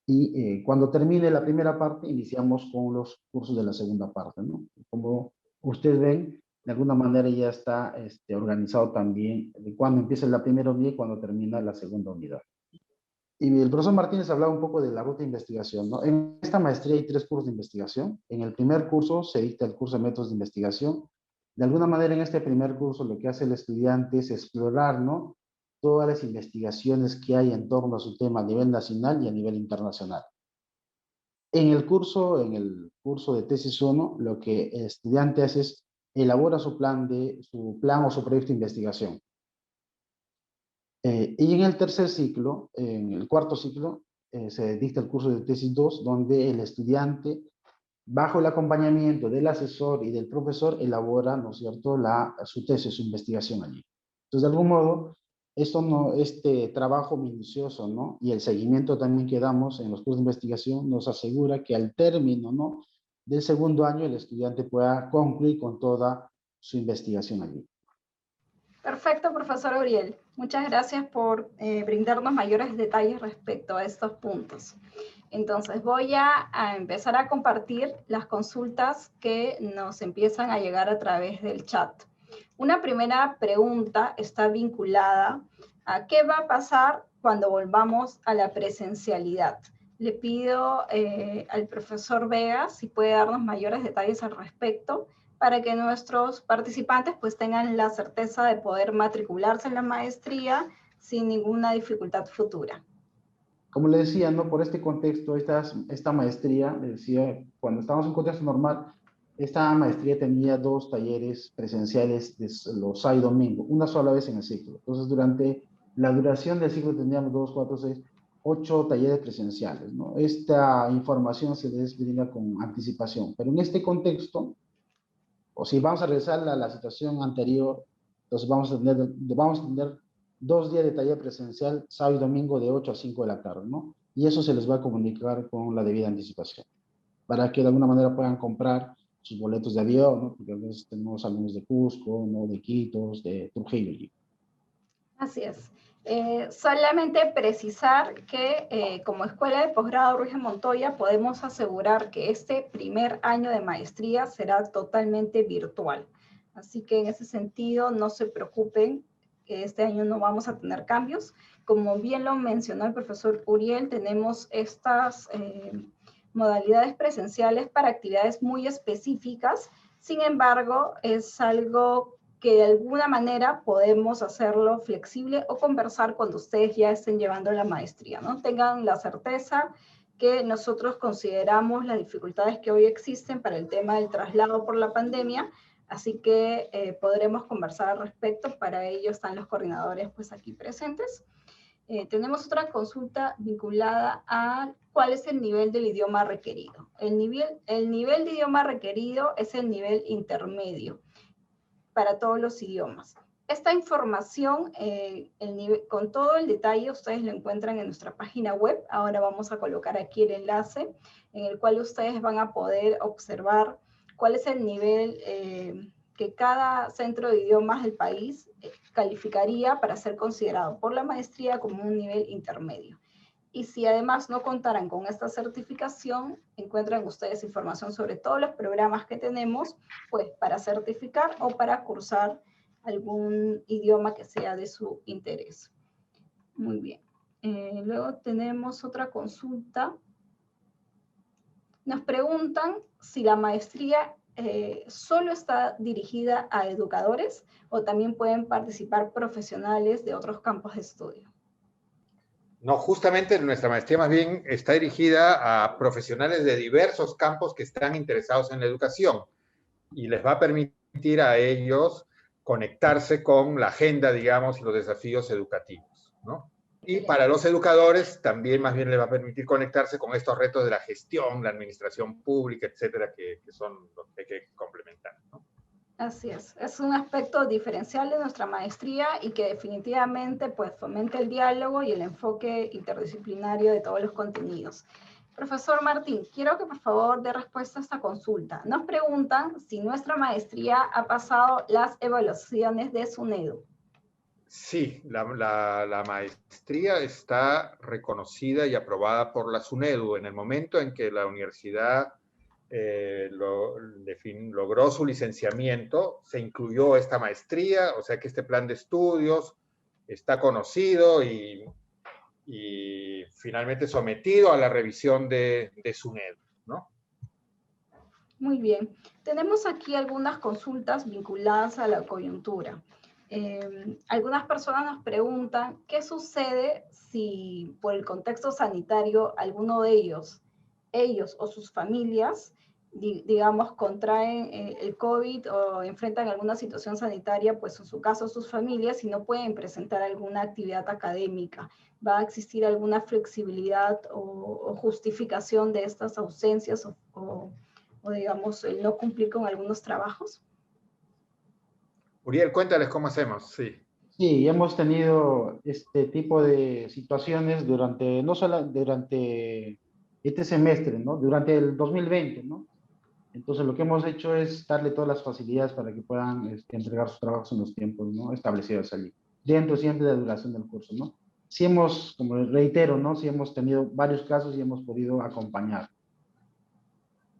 Y cuando termine la primera parte, iniciamos con los cursos de la segunda parte, ¿no? Como ustedes ven, de alguna manera ya está organizado también de cuándo empieza la primera unidad y cuándo termina la segunda unidad. Y el profesor Martínez hablaba un poco de la ruta de investigación, ¿no? En esta maestría hay 3 cursos de investigación. En el primer curso se dicta el curso de métodos de investigación. De alguna manera, en este primer curso lo que hace el estudiante es explorar, ¿no? Todas las investigaciones que hay en torno a su tema a nivel nacional y a nivel internacional. En el curso de tesis 1, lo que el estudiante hace es elabora su plan o su proyecto de investigación. Y en el tercer ciclo, en el cuarto ciclo, se dicta el curso de tesis 2, donde el estudiante, bajo el acompañamiento del asesor y del profesor, elabora, ¿no es cierto?, su tesis, su investigación allí. Entonces, de algún modo, este trabajo minucioso, ¿no?, y el seguimiento también que damos en los cursos de investigación nos asegura que al término, ¿no?, del segundo año el estudiante pueda concluir con toda su investigación allí.
Perfecto, profesor Uriel. Muchas gracias por brindarnos mayores detalles respecto a estos puntos. Entonces voy a empezar a compartir las consultas que nos empiezan a llegar a través del chat. Una primera pregunta está vinculada a qué va a pasar cuando volvamos a la presencialidad. Le pido al profesor Vega si puede darnos mayores detalles al respecto para que nuestros participantes pues tengan la certeza de poder matricularse en la maestría sin ninguna dificultad futura.
Como le decía, ¿no? Por este contexto, esta maestría, le decía, cuando estábamos en un contexto normal, esta maestría tenía 2 talleres presenciales los sábados y domingos, una sola vez en el ciclo. Entonces, durante la duración del ciclo teníamos 2, 4, 6, 8 talleres presenciales, ¿no? Esta información se les brinda con anticipación, pero en este contexto, o si vamos a regresar a la situación anterior, entonces vamos a tener 2 días de taller presencial, sábado y domingo de 8 a 5 de la tarde, ¿no? Y eso se les va a comunicar con la debida anticipación, para que de alguna manera puedan comprar sus boletos de avión, ¿no? Porque a veces tenemos alumnos de Cusco, ¿no? De Iquitos, de Trujillo.
Así es. Solamente precisar que como Escuela de Posgrado Ruiz de Montoya podemos asegurar que este primer año de maestría será totalmente virtual. Así que en ese sentido no se preocupen, que este año no vamos a tener cambios. Como bien lo mencionó el profesor Uriel, tenemos estas modalidades presenciales para actividades muy específicas. Sin embargo, es algo que de alguna manera podemos hacerlo flexible o conversar cuando ustedes ya estén llevando la maestría, ¿no? Tengan la certeza que nosotros consideramos las dificultades que hoy existen para el tema del traslado por la pandemia, así que podremos conversar al respecto. Para ello están los coordinadores pues aquí presentes. Tenemos otra consulta vinculada a cuál es el nivel del idioma requerido. El nivel de idioma requerido es el nivel intermedio para todos los idiomas. Esta información, con todo el detalle, ustedes lo encuentran en nuestra página web. Ahora vamos a colocar aquí el enlace en el cual ustedes van a poder observar cuál es el nivel que cada centro de idiomas del país calificaría para ser considerado por la maestría como un nivel intermedio. Y si además no contaran con esta certificación, encuentran ustedes información sobre todos los programas que tenemos, pues para certificar o para cursar algún idioma que sea de su interés. Muy bien. Luego tenemos otra consulta. Nos preguntan si la maestría solo está dirigida a educadores o también pueden participar profesionales de otros campos de estudio.
No, justamente nuestra maestría más bien está dirigida a profesionales de diversos campos que están interesados en la educación y les va a permitir a ellos conectarse con la agenda, digamos, y los desafíos educativos, ¿no? Y para los educadores también más bien les va a permitir conectarse con estos retos de la gestión, la administración pública, etcétera, que son los que hay que complementar, ¿no?
Así es un aspecto diferencial de nuestra maestría y que definitivamente pues fomenta el diálogo y el enfoque interdisciplinario de todos los contenidos. Profesor Martín, quiero que por favor dé respuesta a esta consulta. Nos preguntan si nuestra maestría ha pasado las evaluaciones de SUNEDU.
Sí, la maestría está reconocida y aprobada por la SUNEDU. En el momento en que la universidad logró su licenciamiento, se incluyó esta maestría, o sea que este plan de estudios está conocido y finalmente sometido a la revisión de SUNEDU, ¿no?
Muy bien. Tenemos aquí algunas consultas vinculadas a la coyuntura. Algunas personas nos preguntan qué sucede si por el contexto sanitario alguno de ellos o sus familias, digamos, contraen el COVID o enfrentan alguna situación sanitaria, pues en su caso sus familias, y no pueden presentar alguna actividad académica. ¿Va a existir alguna flexibilidad o justificación de estas ausencias o digamos, el no cumplir con algunos trabajos?
Uriel, cuéntales cómo hacemos, sí.
Sí, hemos tenido este tipo de situaciones no solo durante este semestre, ¿no? Durante el 2020, ¿no? Entonces, lo que hemos hecho es darle todas las facilidades para que puedan entregar sus trabajos en los tiempos, ¿no? Establecidos allí, dentro siempre de la duración del curso, ¿no? Sí hemos, como reitero, ¿no? Sí hemos tenido varios casos y hemos podido acompañar.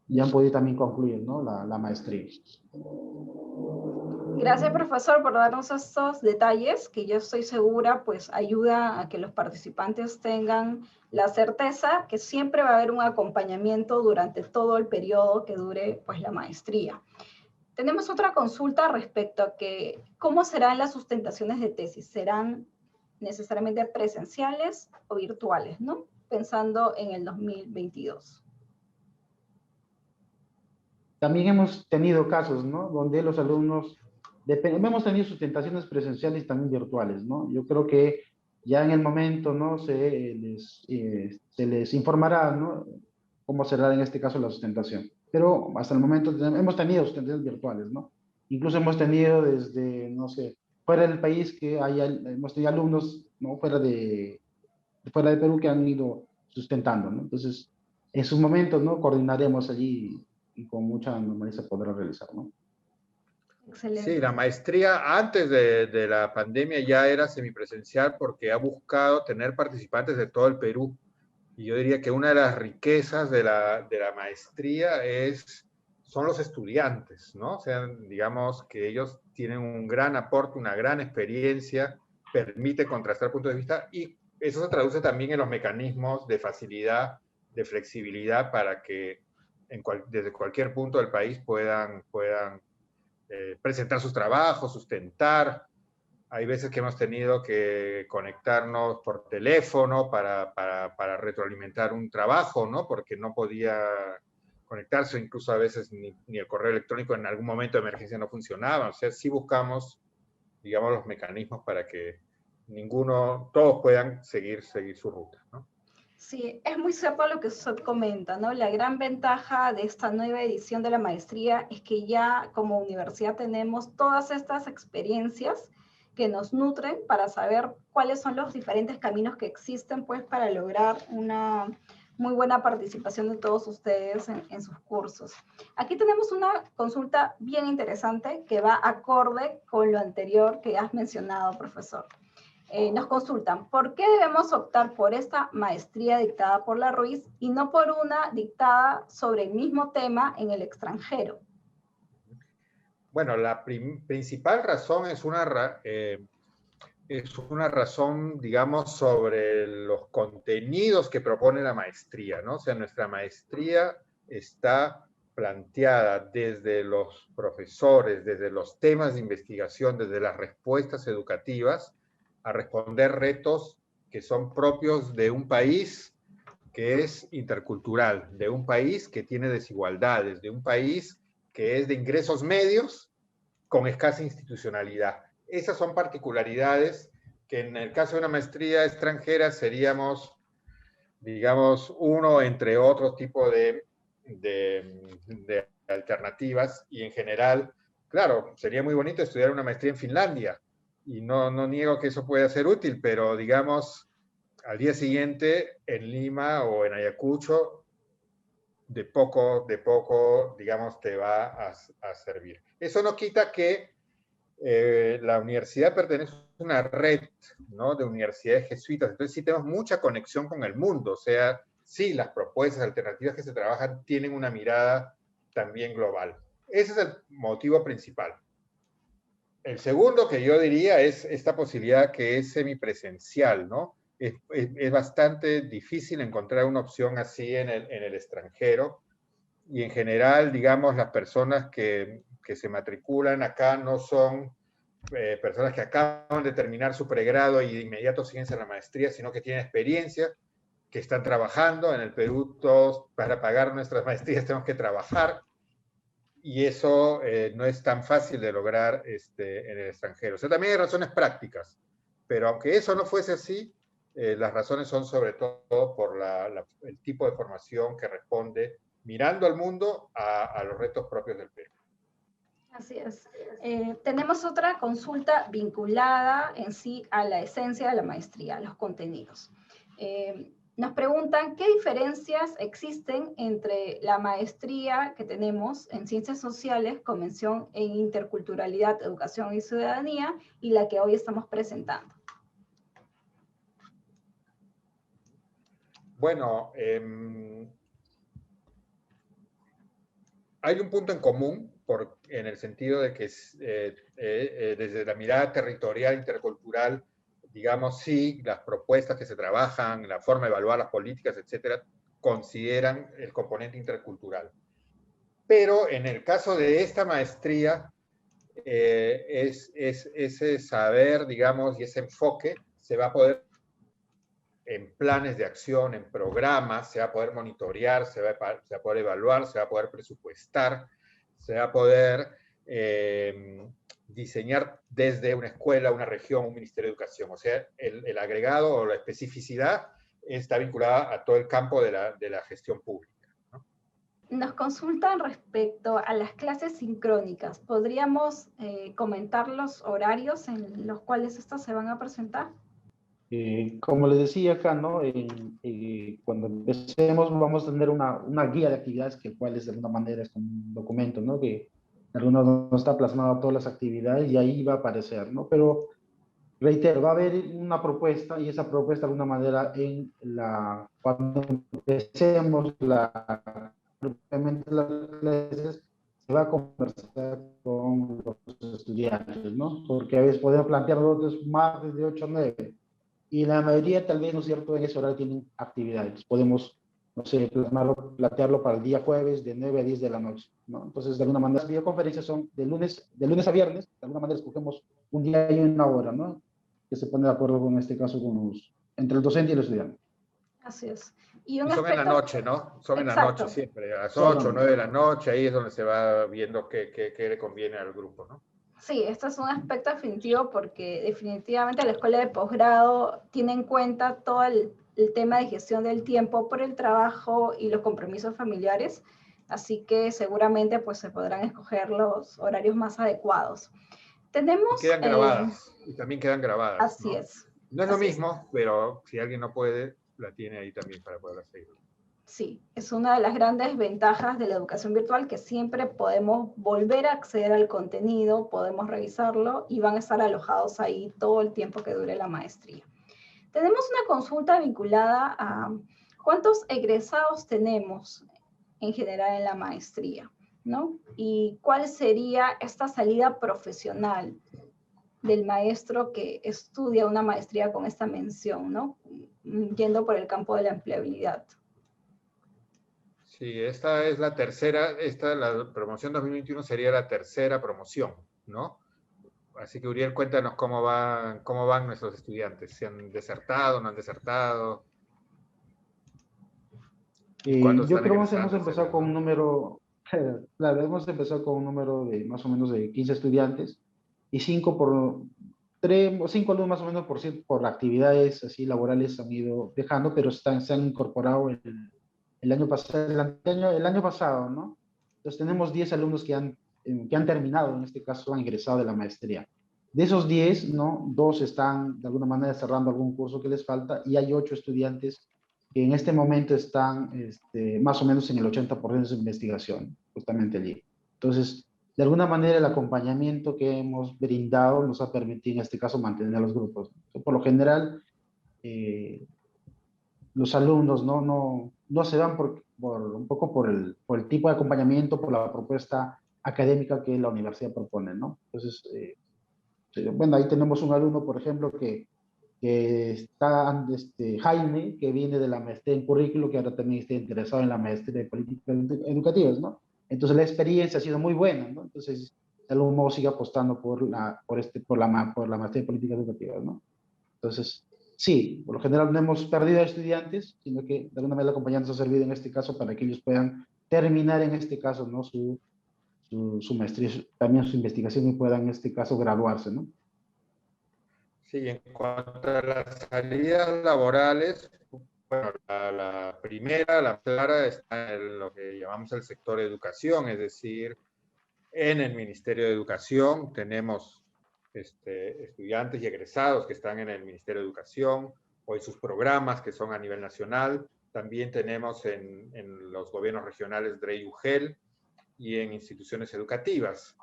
Y han podido también concluir, ¿no? La maestría.
Gracias, profesor, por darnos estos detalles que yo estoy segura pues ayuda a que los participantes tengan la certeza que siempre va a haber un acompañamiento durante todo el periodo que dure pues la maestría. Tenemos otra consulta respecto a que, ¿cómo serán las sustentaciones de tesis? ¿Serán necesariamente presenciales o virtuales, ¿no? Pensando en el 2022.
También hemos tenido casos, ¿no? Donde los alumnos, hemos tenido sustentaciones presenciales y también virtuales, ¿no? Yo creo que ya en el momento, ¿no? Se les informará, ¿no? Cómo será en este caso la sustentación. Pero hasta el momento hemos tenido sustentaciones virtuales, ¿no? Incluso hemos tenido desde, no sé, fuera del país que hemos tenido alumnos, ¿no? Fuera de Perú que han ido sustentando, ¿no? Entonces, en sus momentos, ¿no? Coordinaremos allí y con mucha normalidad se podrá realizar, ¿no?
Sí,
Excelente.
la maestría antes de la pandemia ya era semipresencial porque ha buscado tener participantes de todo el Perú. Y yo diría que una de las riquezas de la maestría son los estudiantes, ¿no? O sea, digamos que ellos tienen un gran aporte, una gran experiencia, permite contrastar puntos de vista y eso se traduce también en los mecanismos de facilidad, de flexibilidad para que desde cualquier punto del país puedan presentar sus trabajos, sustentar. Hay veces que hemos tenido que conectarnos por teléfono para retroalimentar un trabajo, ¿no? Porque no podía conectarse, incluso a veces ni el correo electrónico en algún momento de emergencia no funcionaba. O sea, sí buscamos, digamos, los mecanismos para que todos puedan seguir su ruta, ¿no?
Sí, es muy cierto lo que usted comenta, ¿no? La gran ventaja de esta nueva edición de la maestría es que ya como universidad tenemos todas estas experiencias que nos nutren para saber cuáles son los diferentes caminos que existen, pues, para lograr una muy buena participación de todos ustedes en sus cursos. Aquí tenemos una consulta bien interesante que va acorde con lo anterior que has mencionado, profesor. Nos consultan, ¿por qué debemos optar por esta maestría dictada por la Ruiz y no por una dictada sobre el mismo tema en el extranjero?
Bueno, la principal razón es una razón, digamos, sobre los contenidos que propone la maestría, ¿no? O sea, nuestra maestría está planteada desde los profesores, desde los temas de investigación, desde las respuestas educativas, a responder retos que son propios de un país que es intercultural, de un país que tiene desigualdades, de un país que es de ingresos medios con escasa institucionalidad. Esas son particularidades que en el caso de una maestría extranjera seríamos, digamos, uno entre otros tipos de alternativas y en general, claro, sería muy bonito estudiar una maestría en Finlandia y no niego que eso pueda ser útil, pero digamos, al día siguiente en Lima o en Ayacucho, de poco, digamos, te va a servir. Eso no quita que la universidad pertenece a una red, ¿no? De universidades jesuitas, entonces sí tenemos mucha conexión con el mundo, o sea, sí, las propuestas alternativas que se trabajan tienen una mirada también global. Ese es el motivo principal. El segundo que yo diría es esta posibilidad que es semipresencial, ¿no? Es bastante difícil encontrar una opción así en el extranjero y en general, digamos, las personas que se matriculan acá no son personas que acaban de terminar su pregrado y de inmediato siguen a la maestría, sino que tienen experiencia, que están trabajando. En el Perú todos para pagar nuestras maestrías tenemos que trabajar y eso no es tan fácil de lograr en el extranjero. O sea, también hay razones prácticas, pero aunque eso no fuese así, las razones son sobre todo por el tipo de formación que responde mirando al mundo a los retos propios del Perú.
Así es. Tenemos otra consulta vinculada en sí a la esencia de la maestría, los contenidos. Nos preguntan qué diferencias existen entre la maestría que tenemos en Ciencias Sociales, Convención en Interculturalidad, Educación y Ciudadanía, y la que hoy estamos presentando.
Bueno, hay un punto en común en el sentido de que desde la mirada territorial, intercultural, digamos, sí, las propuestas que se trabajan, la forma de evaluar las políticas, etcétera, consideran el componente intercultural. Pero en el caso de esta maestría, ese saber, digamos, y ese enfoque se va a poder en planes de acción, en programas, se va a poder monitorear, se va a poder evaluar, se va a poder presupuestar, se va a poder diseñar desde una escuela, una región, un ministerio de educación. O sea, el agregado o la especificidad está vinculada a todo el campo de la gestión pública.
Nos consultan respecto a las clases sincrónicas. ¿Podríamos comentar los horarios en los cuales estas se van a presentar?
Como les decía acá, ¿no? Cuando empecemos vamos a tener una guía de actividades que cuál es de alguna manera es como un documento, ¿no? Que de alguna manera no está plasmado todas las actividades y ahí va a aparecer, ¿no? Pero reitero, va a haber una propuesta y esa propuesta de alguna manera cuando empecemos propiamente las clases se va a conversar con los estudiantes, ¿no? Porque a veces podemos plantear nosotros martes de 8 a 9 y la mayoría tal vez, ¿no es cierto?, en ese horario tienen actividades. Podemos, no sé, plantearlo para el día jueves de 9 a 10 de la noche, ¿no? Entonces, de alguna manera, las videoconferencias son de lunes a viernes, de alguna manera escogemos un día y una hora, ¿no? Que se pone de acuerdo con este caso entre el docente y el estudiante.
Así es. Y un
Y son en la
aspecto...
noche, ¿no? Son en la noche
Exacto.
siempre, a las 8 o
Solamente.
9 de la noche, ahí es donde se va viendo qué le conviene al grupo, ¿no?
Sí, este es un aspecto definitivo porque definitivamente la escuela de posgrado tiene en cuenta todo el tema de gestión del tiempo por el trabajo y los compromisos familiares, así que seguramente pues se podrán escoger los horarios más adecuados.
Y
Tenemos...
quedan grabadas, y también quedan grabadas,
así
¿no?
es.
No es lo
Así es.
mismo, pero si alguien no puede, la tiene ahí también para poder seguir.
Sí, es una de las grandes ventajas de la educación virtual que siempre podemos volver a acceder al contenido, podemos revisarlo y van a estar alojados ahí todo el tiempo que dure la maestría. Tenemos una consulta vinculada a cuántos egresados tenemos en general en la maestría, ¿no? Y cuál sería esta salida profesional del maestro que estudia una maestría con esta mención, ¿no? Yendo por el campo de la empleabilidad.
Sí, esta es la tercera, la promoción 2021 sería la tercera promoción, ¿no? Así que Uriel, cuéntanos cómo van nuestros estudiantes, si han desertado, no han desertado, y cuántos
Yo
están
creo que hemos
egresando,
empezado
etcétera,
con un
¿no?
número, claro, hemos empezado con un número de más o menos de 15 estudiantes y 5 alumnos más o menos por actividades así laborales han ido dejando, pero se han incorporado el año pasado, el año pasado, ¿no? Entonces tenemos 10 alumnos que han terminado, en este caso han ingresado de la maestría. De esos 10, ¿no? 2 están de alguna manera cerrando algún curso que les falta y hay 8 estudiantes que en este momento están más o menos en el 80% de su investigación, justamente allí. Entonces, de alguna manera el acompañamiento que hemos brindado nos ha permitido en este caso mantener a los grupos. Por lo general, los alumnos no se dan un poco por el tipo de acompañamiento, por la propuesta académica que la universidad propone, ¿no? Entonces, bueno, ahí tenemos un alumno, por ejemplo, que está, Jaime, que viene de la maestría en currículo, que ahora también está interesado en la maestría de políticas educativas, ¿no? Entonces la experiencia ha sido muy buena, ¿no? Entonces el alumno sigue apostando por la maestría de políticas educativas, ¿no? Entonces, sí, por lo general no hemos perdido a estudiantes, sino que de alguna manera el acompañante ha servido en este caso para que ellos puedan terminar en este caso, ¿no? Su maestría, también su investigación y puedan en este caso graduarse, ¿no?
Sí, en cuanto a las salidas laborales, bueno, la primera, la clara, está en lo que llamamos el sector de educación, es decir, en el Ministerio de Educación tenemos estudiantes y egresados que están en el Ministerio de Educación o en sus programas que son a nivel nacional. También tenemos en los gobiernos regionales DRE y UGEL y en instituciones educativas.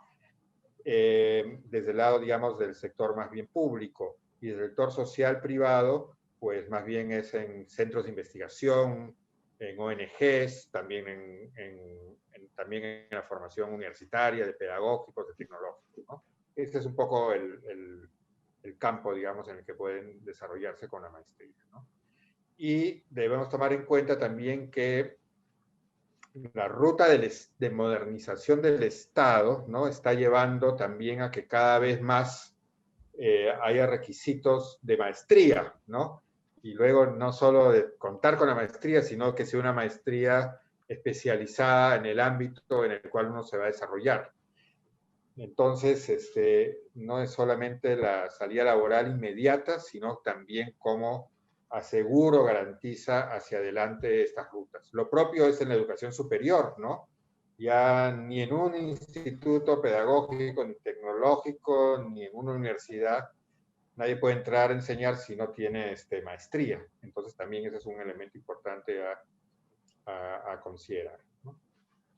Desde el lado, digamos, del sector más bien público y del sector social privado, pues más bien es en centros de investigación, en ONGs, también también en la formación universitaria, de pedagógicos, de tecnológicos, ¿no? Este es un poco el campo, digamos, en el que pueden desarrollarse con la maestría, ¿no? Y debemos tomar en cuenta también que la ruta de modernización del Estado, ¿no? Está llevando también a que cada vez más haya requisitos de maestría, ¿no? Y luego no solo de contar con la maestría, sino que sea una maestría especializada en el ámbito en el cual uno se va a desarrollar. Entonces, no es solamente la salida laboral inmediata, sino también cómo aseguro, garantiza hacia adelante estas rutas. Lo propio es en la educación superior, ¿no? Ya ni en un instituto pedagógico, ni tecnológico, ni en una universidad, nadie puede entrar a enseñar si no tiene maestría. Entonces también ese es un elemento importante a considerar, ¿no?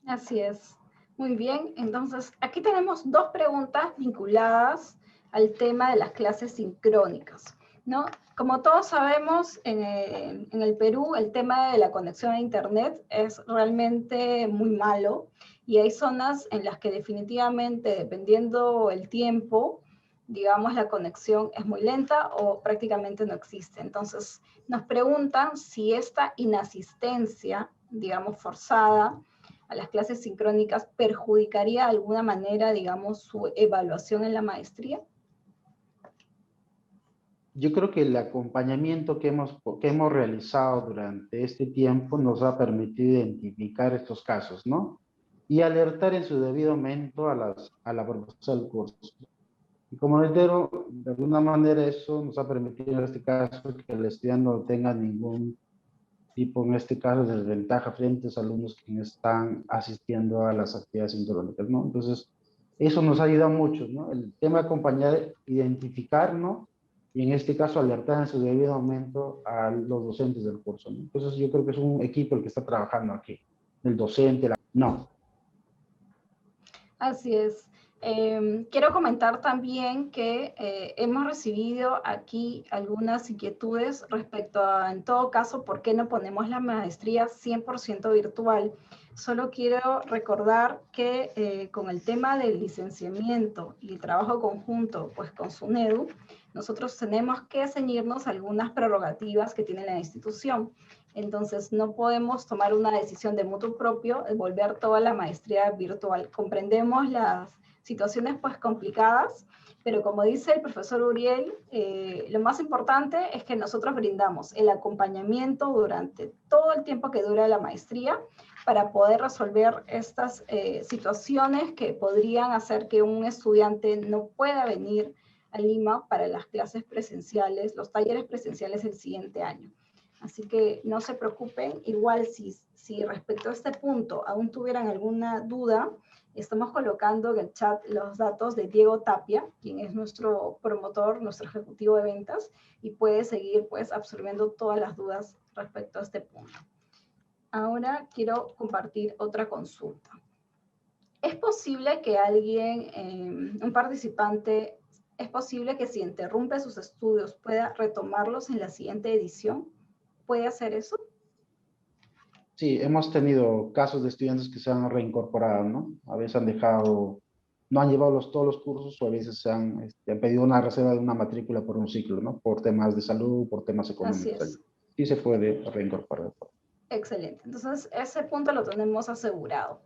Así es. Muy bien, entonces aquí tenemos dos preguntas vinculadas al tema de las clases sincrónicas, ¿no? Como todos sabemos, en el Perú el tema de la conexión a Internet es realmente muy malo y hay zonas en las que definitivamente, dependiendo el tiempo, digamos, la conexión es muy lenta o prácticamente no existe. Entonces, nos preguntan si esta inasistencia, digamos, forzada, a las clases sincrónicas perjudicaría de alguna manera, digamos, su evaluación en la maestría?
Yo creo que el acompañamiento que hemos realizado durante este tiempo nos ha permitido identificar estos casos, ¿no? Y alertar en su debido momento a la profesora del curso. Y como reitero, de alguna manera eso nos ha permitido en este caso que el estudiante no tenga ningún tipo, en este caso, de desventaja frente a los alumnos que están asistiendo a las actividades sincrónicas, ¿no? Entonces, eso nos ha ayudado mucho, ¿no? El tema de acompañar, identificar, ¿no? Y en este caso alertar en su debido momento a los docentes del curso, ¿no? Entonces, yo creo que es un equipo el que está trabajando aquí. El docente, no.
Así es. Quiero comentar también que hemos recibido aquí algunas inquietudes respecto a, en todo caso, por qué no ponemos la maestría 100% virtual. Solo quiero recordar que con el tema del licenciamiento y el trabajo conjunto pues, con SUNEDU, nosotros tenemos que ceñirnos a algunas prerrogativas que tiene la institución. Entonces, no podemos tomar una decisión de mutuo propio, volver toda la maestría virtual. Comprendemos las situaciones pues complicadas, pero como dice el profesor Uriel, lo más importante es que nosotros brindamos el acompañamiento durante todo el tiempo que dura la maestría para poder resolver estas situaciones que podrían hacer que un estudiante no pueda venir a Lima para las clases presenciales, los talleres presenciales el siguiente año. Así que no se preocupen, igual si respecto a este punto aún tuvieran alguna duda, estamos colocando en el chat los datos de Diego Tapia, quien es nuestro promotor, nuestro ejecutivo de ventas, y puede seguir pues absorbiendo todas las dudas respecto a este punto. Ahora quiero compartir otra consulta. ¿Es posible que alguien, un participante, es posible que si interrumpe sus estudios pueda retomarlos en la siguiente edición? ¿Puede hacer eso?
Sí, hemos tenido casos de estudiantes que se han reincorporado, ¿no? A veces han dejado, no han llevado todos los cursos o a veces se han pedido una reserva de una matrícula por un ciclo, ¿no? Por temas de salud, por temas
Así
económicos.
es.
Sí se puede reincorporar.
Excelente. Entonces, ese punto lo tenemos asegurado.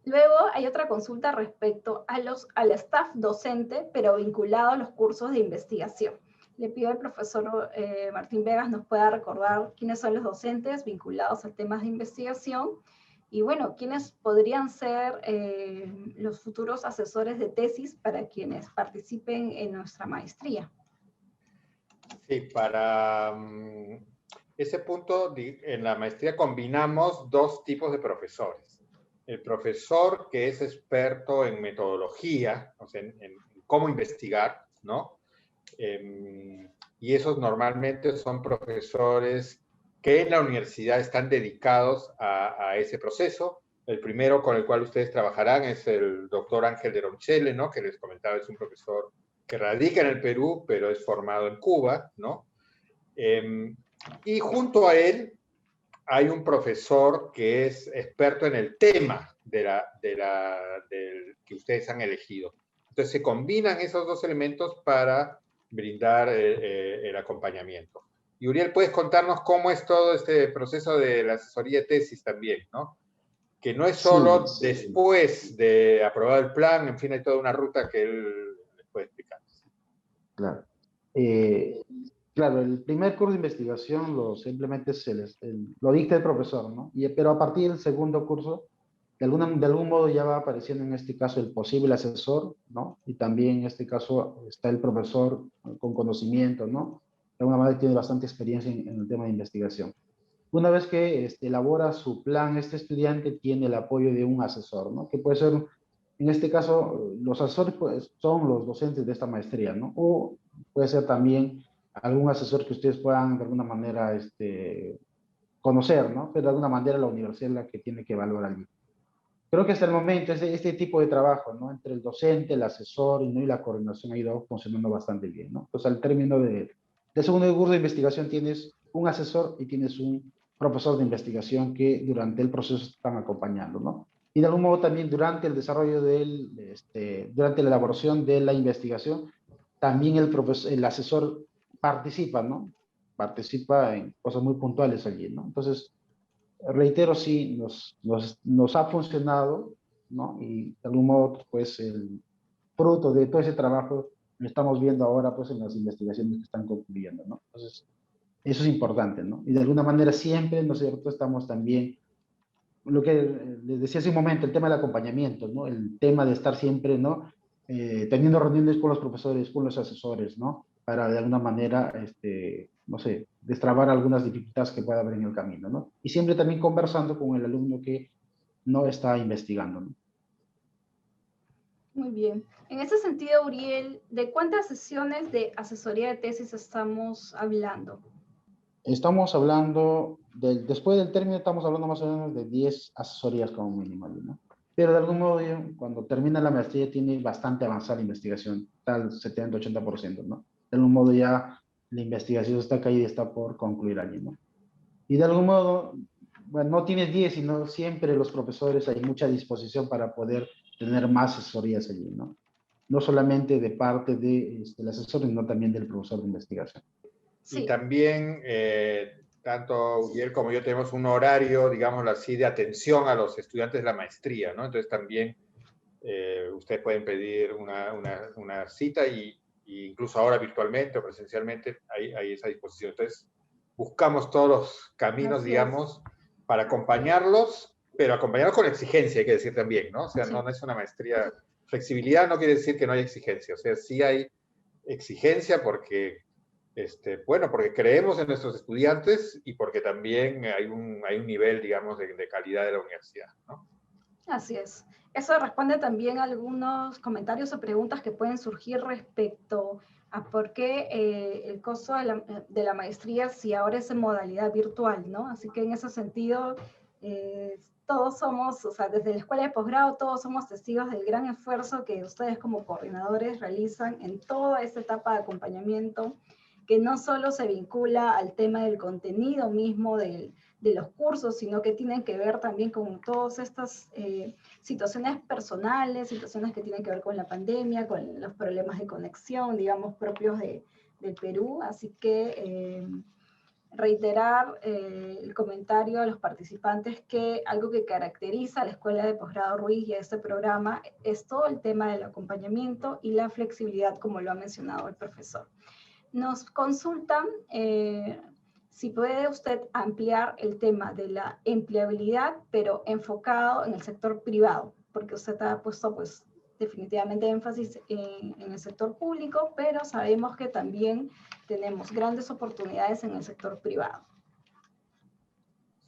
Luego hay otra consulta respecto al staff docente, pero vinculado a los cursos de investigación. Le pido al profesor Martín Vegas nos pueda recordar quiénes son los docentes vinculados a temas de investigación y, bueno, quiénes podrían ser los futuros asesores de tesis para quienes participen en nuestra maestría.
Sí, para ese punto, en la maestría combinamos dos tipos de profesores. El profesor que es experto en metodología, o sea, en cómo investigar, ¿no? Y esos normalmente son profesores que en la universidad están dedicados a ese proceso. El primero con el cual ustedes trabajarán es el doctor Ángel de Ronchele, ¿no? Que les comentaba, es un profesor que radica en el Perú, pero es formado en Cuba, ¿no? Y junto a él hay un profesor que es experto en el tema del que ustedes han elegido. Entonces se combinan esos dos elementos para brindar el acompañamiento. Y Uriel, ¿puedes contarnos cómo es todo este proceso de la asesoría de tesis también, ¿no? que no es solo
Sí, sí.
después de aprobado el plan, en fin, hay toda una ruta que él les puede explicar.
Claro. Claro, el primer curso de investigación simplemente lo dicta el profesor, ¿no? Pero a partir del segundo curso, de algún modo ya va apareciendo en este caso el posible asesor, ¿no? Y también en este caso está el profesor con conocimiento, ¿no? De alguna manera tiene bastante experiencia en el tema de investigación. Una vez que elabora su plan, este estudiante tiene el apoyo de un asesor, ¿no? Que puede ser, en este caso, los asesores pues, son los docentes de esta maestría, ¿no? O puede ser también algún asesor que ustedes puedan de alguna manera conocer, ¿no? Pero de alguna manera la universidad es la que tiene que evaluar allí. Creo que hasta el momento este tipo de trabajo, ¿no? Entre el docente, el asesor y la coordinación ha ido funcionando bastante bien, ¿no? Pues al término del segundo curso de investigación tienes un asesor y tienes un profesor de investigación que durante el proceso están acompañando, ¿no? Y de algún modo también durante el desarrollo durante la elaboración de la investigación, también el asesor participa, ¿no? Participa en cosas muy puntuales allí, ¿no? Entonces, reitero, sí, nos ha funcionado, ¿no? Y de algún modo, pues, el fruto de todo ese trabajo lo estamos viendo ahora, pues, en las investigaciones que están concluyendo, ¿no? Entonces, eso es importante, ¿no? Y de alguna manera siempre, ¿no es cierto?, estamos también, lo que les decía hace un momento, el tema del acompañamiento, ¿no? El tema de estar siempre, ¿no? Teniendo reuniones con los profesores, con los asesores, ¿no? Para de alguna manera, no sé, destrabar algunas dificultades que pueda haber en el camino, ¿no? Y siempre también conversando con el alumno que no está investigando, ¿no?
Muy bien. En ese sentido, Uriel, ¿de cuántas sesiones de asesoría de tesis estamos hablando?
Estamos hablando, después del término, estamos hablando más o menos de 10 asesorías como mínimo, ¿no? Pero de algún modo, cuando termina la maestría, tiene bastante avanzada la investigación, tal 70-80%, ¿no? De algún modo ya la investigación está caída y está por concluir allí, ¿no? Y de algún modo, bueno, no tienes 10, sino siempre los profesores hay mucha disposición para poder tener más asesorías allí, ¿no? No solamente de parte del asesor, sino también del profesor de investigación.
Y
Sí.
también, tanto Uriel como yo tenemos un horario, digámoslo así, de atención a los estudiantes de la maestría, ¿no? Entonces también ustedes pueden pedir una cita y incluso ahora virtualmente o presencialmente hay esa disposición. Entonces buscamos todos los caminos,
Así
digamos, para acompañarlos, pero acompañarlos con exigencia, hay que decir también, ¿no? O sea,
sí.
no es una maestría. Flexibilidad no quiere decir que no hay exigencia, o sea, sí hay exigencia porque bueno, porque creemos en nuestros estudiantes y porque también hay un nivel, digamos, de calidad de la universidad, ¿no?
Así es. Eso responde también a algunos comentarios o preguntas que pueden surgir respecto a por qué el costo de la maestría si ahora es en modalidad virtual, ¿no? Así que en ese sentido, todos somos, o sea, desde la escuela de posgrado, todos somos testigos del gran esfuerzo que ustedes como coordinadores realizan en toda esta etapa de acompañamiento, que no solo se vincula al tema del contenido mismo de los cursos, sino que tienen que ver también con todas estas situaciones personales, situaciones que tienen que ver con la pandemia, con los problemas de conexión, digamos, propios del Perú. Así que reiterar el comentario a los participantes que algo que caracteriza a la Escuela de Posgrado Ruiz y a este programa es todo el tema del acompañamiento y la flexibilidad, como lo ha mencionado el profesor. Nos consultan si puede usted ampliar el tema de la empleabilidad, pero enfocado en el sector privado, porque usted ha puesto pues definitivamente énfasis en el sector público, pero sabemos que también tenemos grandes oportunidades en el sector privado.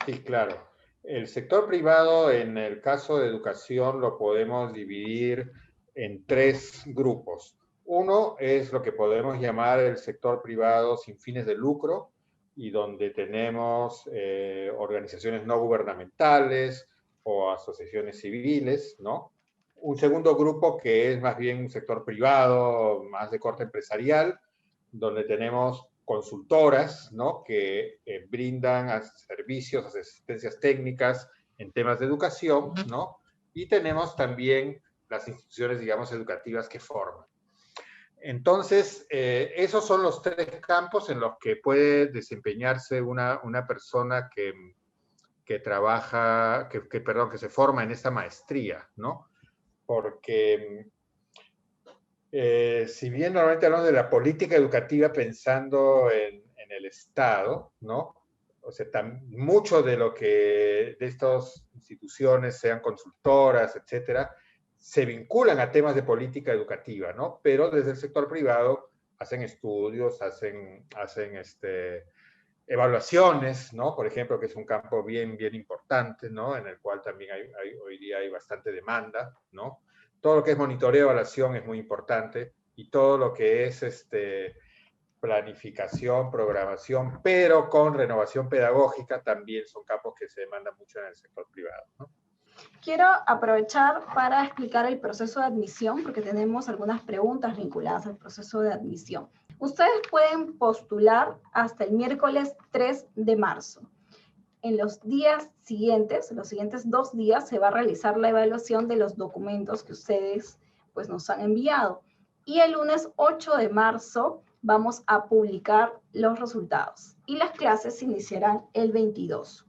Sí, claro. El sector privado, en el caso de educación, lo podemos dividir en tres grupos. Uno es lo que podemos llamar el sector privado sin fines de lucro, y donde tenemos organizaciones no gubernamentales o asociaciones civiles, ¿no? Un segundo grupo que es más bien un sector privado, más de corte empresarial, donde tenemos consultoras, ¿no? Que brindan servicios, asistencias técnicas en temas de educación, ¿no? Y tenemos también las instituciones, digamos, educativas que forman. Entonces, esos son los tres campos en los que puede desempeñarse una persona que que trabaja, perdón, que se forma en esta maestría, ¿no? Porque si bien normalmente hablamos de la política educativa pensando en el Estado, ¿no? O sea, mucho de lo que de estas instituciones, sean consultoras, etcétera, se vinculan a temas de política educativa, ¿no? Pero desde el sector privado hacen estudios, hacen evaluaciones, ¿no? Por ejemplo, que es un campo bien importante, ¿no? En el cual también hoy día hay bastante demanda, ¿no? Todo lo que es monitoreo, evaluación es muy importante, y todo lo que es planificación, programación, pero con renovación pedagógica, también son campos que se demandan mucho en el sector privado, ¿no?
Quiero aprovechar para explicar el proceso de admisión, porque tenemos algunas preguntas vinculadas al proceso de admisión. Ustedes pueden postular hasta el miércoles 3 de marzo. En los días siguientes, los siguientes 2 días, se va a realizar la evaluación de los documentos que ustedes pues, nos han enviado. Y el lunes 8 de marzo vamos a publicar los resultados. Y las clases se iniciarán el 22.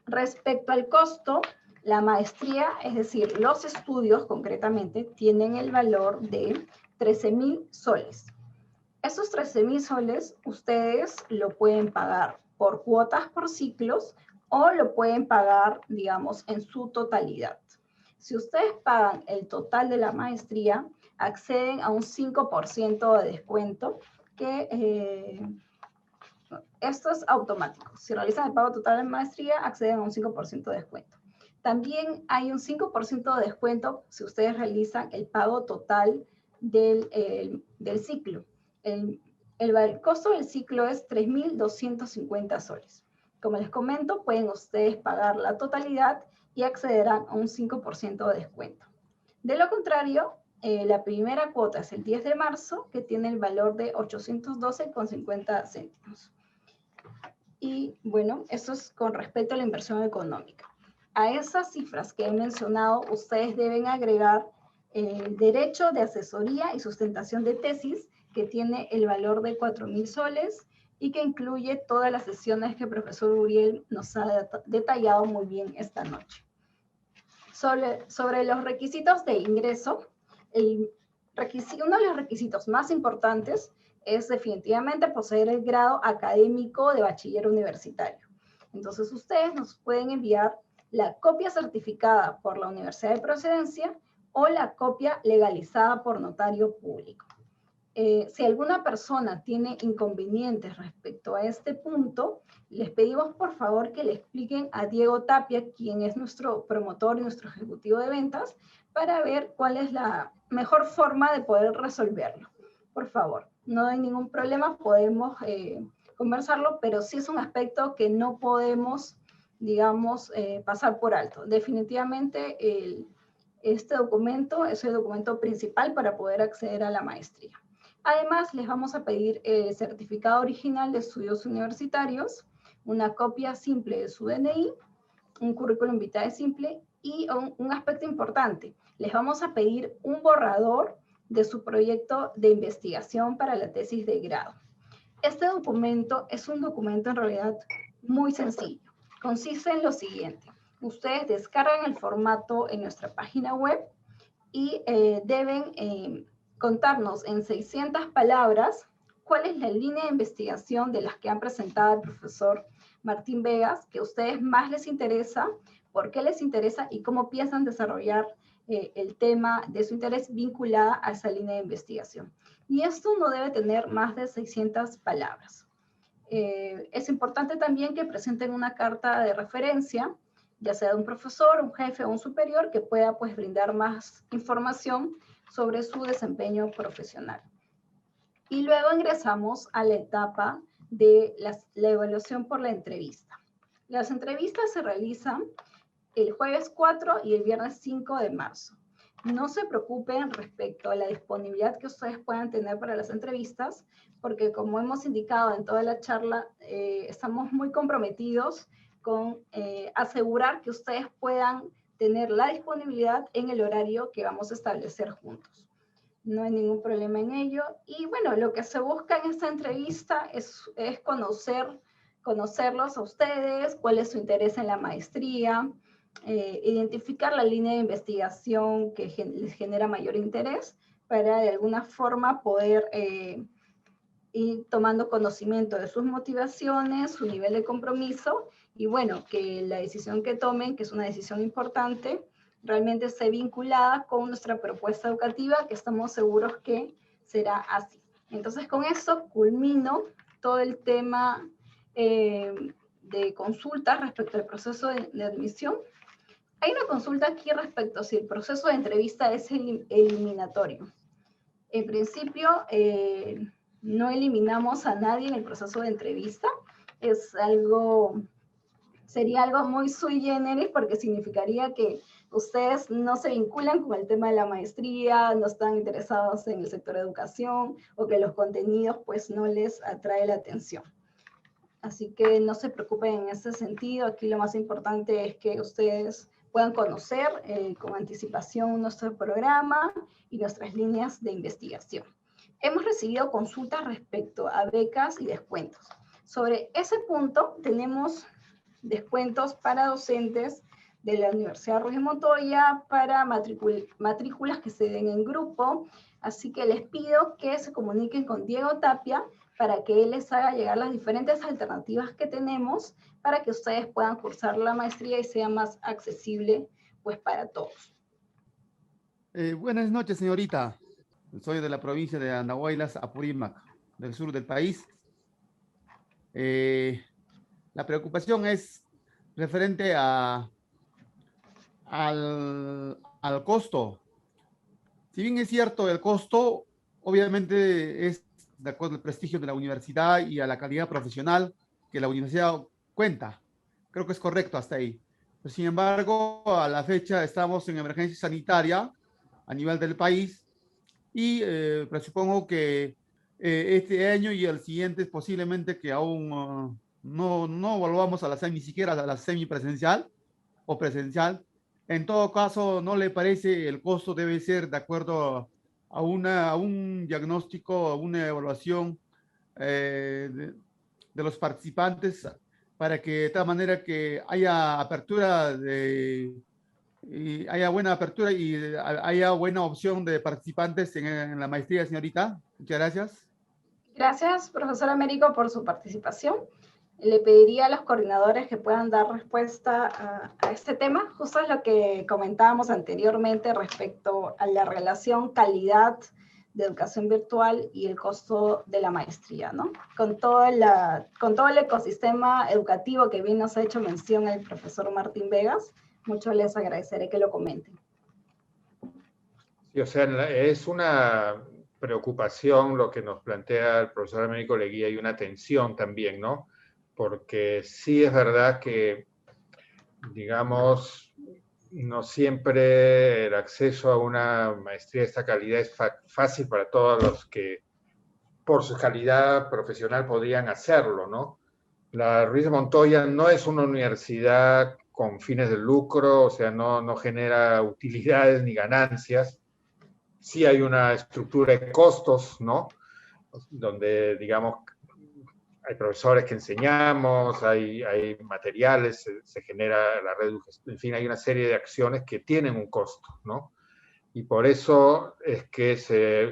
Respecto al costo, la maestría, es decir, los estudios concretamente, tienen el valor de 13.000 soles. Esos 13.000 soles ustedes lo pueden pagar por cuotas por ciclos o lo pueden pagar, digamos, en su totalidad. Si ustedes pagan el total de la maestría, acceden a un 5% de descuento, que esto es automático. Si realizan el pago total de maestría, acceden a un 5% de descuento. También hay un 5% de descuento si ustedes realizan el pago total del ciclo. El costo del ciclo es 3.250 soles. Como les comento, pueden ustedes pagar la totalidad y accederán a un 5% de descuento. De lo contrario, la primera cuota es el 10 de marzo, que tiene el valor de 812,50 céntimos. Y bueno, eso es con respecto a la inversión económica. A esas cifras que he mencionado, ustedes deben agregar el derecho de asesoría y sustentación de tesis, que tiene el valor de 4.000 soles y que incluye todas las sesiones que el profesor Uriel nos ha detallado muy bien esta noche. Sobre los requisitos de ingreso, uno de los requisitos más importantes es definitivamente poseer el grado académico de bachiller universitario. Entonces ustedes nos pueden enviar la copia certificada por la Universidad de Procedencia o la copia legalizada por notario público. Si alguna persona tiene inconvenientes respecto a este punto, les pedimos por favor que le expliquen a Diego Tapia, quien es nuestro promotor y nuestro ejecutivo de ventas, para ver cuál es la mejor forma de poder resolverlo. Por favor, no hay ningún problema, podemos conversarlo, pero sí es un aspecto que no podemos, digamos, pasar por alto. Definitivamente este documento es el documento principal para poder acceder a la maestría. Además, les vamos a pedir el certificado original de estudios universitarios, una copia simple de su DNI, un currículum vitae simple y un aspecto importante, les vamos a pedir un borrador de su proyecto de investigación para la tesis de grado. Este documento es un documento en realidad muy sencillo. Consiste en lo siguiente. Ustedes descargan el formato en nuestra página web y deben contarnos en 600 palabras cuál es la línea de investigación de las que han presentado el profesor Martín Vegas, que a ustedes más les interesa, por qué les interesa y cómo piensan desarrollar el tema de su interés vinculada a esa línea de investigación. Y esto no debe tener más de 600 palabras. Es importante también que presenten una carta de referencia, ya sea de un profesor, un jefe o un superior, que pueda pues, brindar más información sobre su desempeño profesional. Y luego ingresamos a la etapa de la evaluación por la entrevista. Las entrevistas se realizan el jueves 4 y el viernes 5 de marzo. No se preocupen respecto a la disponibilidad que ustedes puedan tener para las entrevistas, porque como hemos indicado en toda la charla, estamos muy comprometidos con asegurar que ustedes puedan tener la disponibilidad en el horario que vamos a establecer juntos. No hay ningún problema en ello. Y bueno, lo que se busca en esta entrevista es conocer conocerlos a ustedes, cuál es su interés en la maestría, identificar la línea de investigación que les genera mayor interés para de alguna forma poder ir tomando conocimiento de sus motivaciones, su nivel de compromiso y bueno, que la decisión que tomen, que es una decisión importante, realmente esté vinculada con nuestra propuesta educativa, que estamos seguros que será así. Entonces con esto culmino todo el tema de consultas respecto al proceso de admisión. Hay una consulta aquí respecto a si el proceso de entrevista es eliminatorio. En principio, no eliminamos a nadie en el proceso de entrevista. Sería algo muy sui generis porque significaría que ustedes no se vinculan con el tema de la maestría, no están interesados en el sector de educación o que los contenidos pues no les atrae la atención. Así que no se preocupen en ese sentido. Aquí lo más importante es que ustedes puedan conocer con anticipación nuestro programa y nuestras líneas de investigación. Hemos recibido consultas respecto a becas y descuentos. Sobre ese punto tenemos descuentos para docentes de la Universidad Ruiz de Montoya, para matrículas que se den en grupo, así que les pido que se comuniquen con Diego Tapia para que él les haga llegar las diferentes alternativas que tenemos para que ustedes puedan cursar la maestría y sea más accesible pues para todos.
Buenas noches, señorita. Soy de la provincia de Andahuaylas, Apurímac, del sur del país. La preocupación es referente al costo. Si bien es cierto, el costo obviamente es de acuerdo al prestigio de la universidad y a la calidad profesional que la universidad cuenta. Creo que es correcto hasta ahí. Pero, sin embargo, a la fecha estamos en emergencia sanitaria a nivel del país y presupongo que este año y el siguiente posiblemente que aún no volvamos a la ni siquiera a la semipresencial o presencial. En todo caso, ¿no le parece el costo debe ser de acuerdo a un diagnóstico, a una evaluación de los participantes para que de tal manera que haya apertura y haya buena apertura y haya buena opción de participantes en la maestría, señorita? Muchas gracias.
Gracias, profesor Américo, por su participación. Le pediría a los coordinadores que puedan dar respuesta a este tema. Justo es lo que comentábamos anteriormente respecto a la relación calidad de educación virtual y el costo de la maestría, ¿no? Con todo el ecosistema educativo que bien nos ha hecho mención el profesor Martín Vegas, mucho les agradeceré que lo comenten.
Sí, o sea, es una preocupación lo que nos plantea el profesor Américo Leguía y una tensión también, ¿no? Porque sí es verdad que, digamos, no siempre el acceso a una maestría de esta calidad es fácil para todos los que por su calidad profesional podrían hacerlo, ¿no? La Ruiz de Montoya no es una universidad con fines de lucro, o sea, no genera utilidades ni ganancias. Sí hay una estructura de costos, ¿no? Donde, digamos, hay profesores que enseñamos, hay materiales, se genera la red, en fin, hay una serie de acciones que tienen un costo, ¿no? Y por eso es que se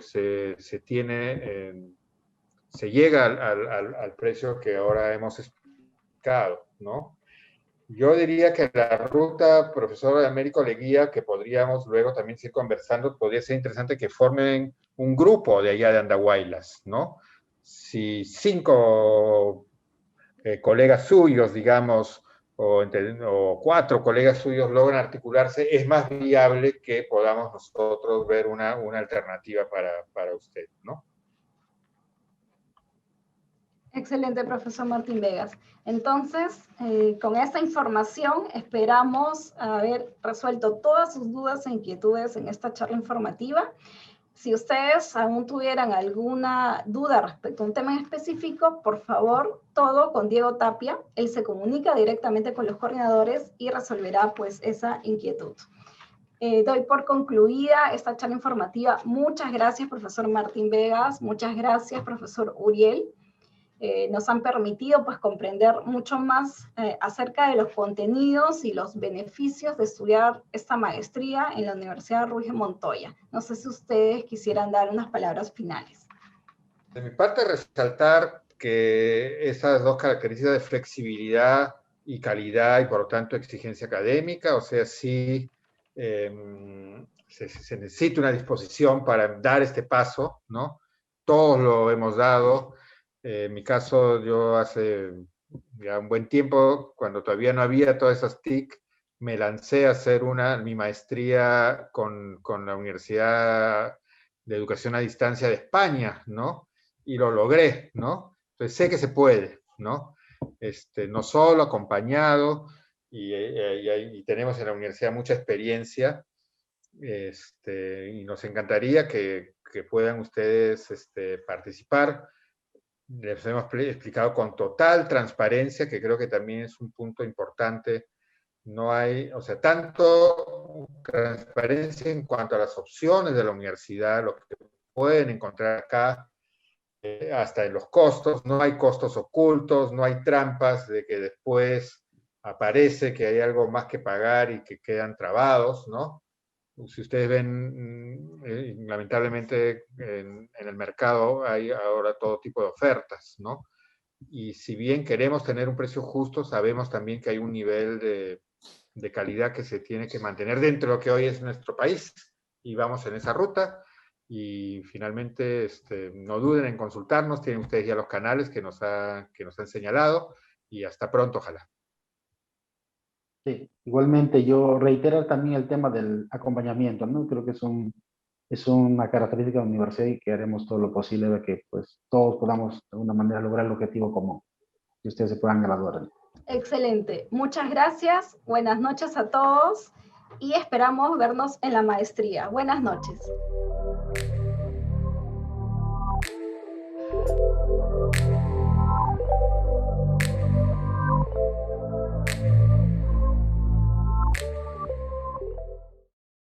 llega al precio que ahora hemos explicado, ¿no? Yo diría que la ruta, profesor Américo Leguía, que podríamos luego también seguir conversando, podría ser interesante que formen un grupo de allá de Andahuaylas, ¿no? Si 5 colegas suyos, digamos, o 4 colegas suyos logran articularse, es más viable que podamos nosotros ver una alternativa para usted, ¿no?
Excelente, profesor Martín Vegas. Entonces, con esta información esperamos haber resuelto todas sus dudas e inquietudes en esta charla informativa. Si ustedes aún tuvieran alguna duda respecto a un tema en específico, por favor, todo con Diego Tapia. Él se comunica directamente con los coordinadores y resolverá pues esa inquietud. Doy por concluida esta charla informativa. Muchas gracias, profesor Martín Vegas. Muchas gracias, profesor Uriel. nos han permitido pues comprender mucho más acerca de los contenidos y los beneficios de estudiar esta maestría en la Universidad Ruiz de Montoya. No sé si ustedes quisieran dar unas palabras finales.
De mi parte, resaltar que esas dos características de flexibilidad y calidad y por lo tanto exigencia académica, o sea, sí se necesita una disposición para dar este paso, ¿no? Todos lo hemos dado. En mi caso, yo hace ya un buen tiempo, cuando todavía no había todas esas TIC, me lancé a hacer mi maestría con la Universidad de Educación a Distancia de España, ¿no? Y lo logré, ¿no? Entonces sé que se puede, ¿no? No solo, acompañado, y tenemos en la universidad mucha experiencia, y nos encantaría que puedan ustedes participar. Les hemos explicado con total transparencia, que creo que también es un punto importante. No hay, o sea, tanto transparencia en cuanto a las opciones de la universidad, lo que pueden encontrar acá, hasta en los costos. No hay costos ocultos, no hay trampas de que después aparece que hay algo más que pagar y que quedan trabados, ¿no? Si ustedes ven, lamentablemente en el mercado hay ahora todo tipo de ofertas, ¿no? Y si bien queremos tener un precio justo, sabemos también que hay un nivel de calidad que se tiene que mantener dentro de lo que hoy es nuestro país. Y vamos en esa ruta. Y finalmente, no duden en consultarnos. Tienen ustedes ya los canales que nos han señalado. Y hasta pronto, ojalá.
Sí, igualmente yo reiterar también el tema del acompañamiento, ¿no? Creo que es una característica de la universidad y que haremos todo lo posible de que pues todos podamos de alguna manera lograr el objetivo común y ustedes se puedan graduar.
Excelente, muchas gracias, buenas noches a todos y esperamos vernos en la maestría. Buenas noches.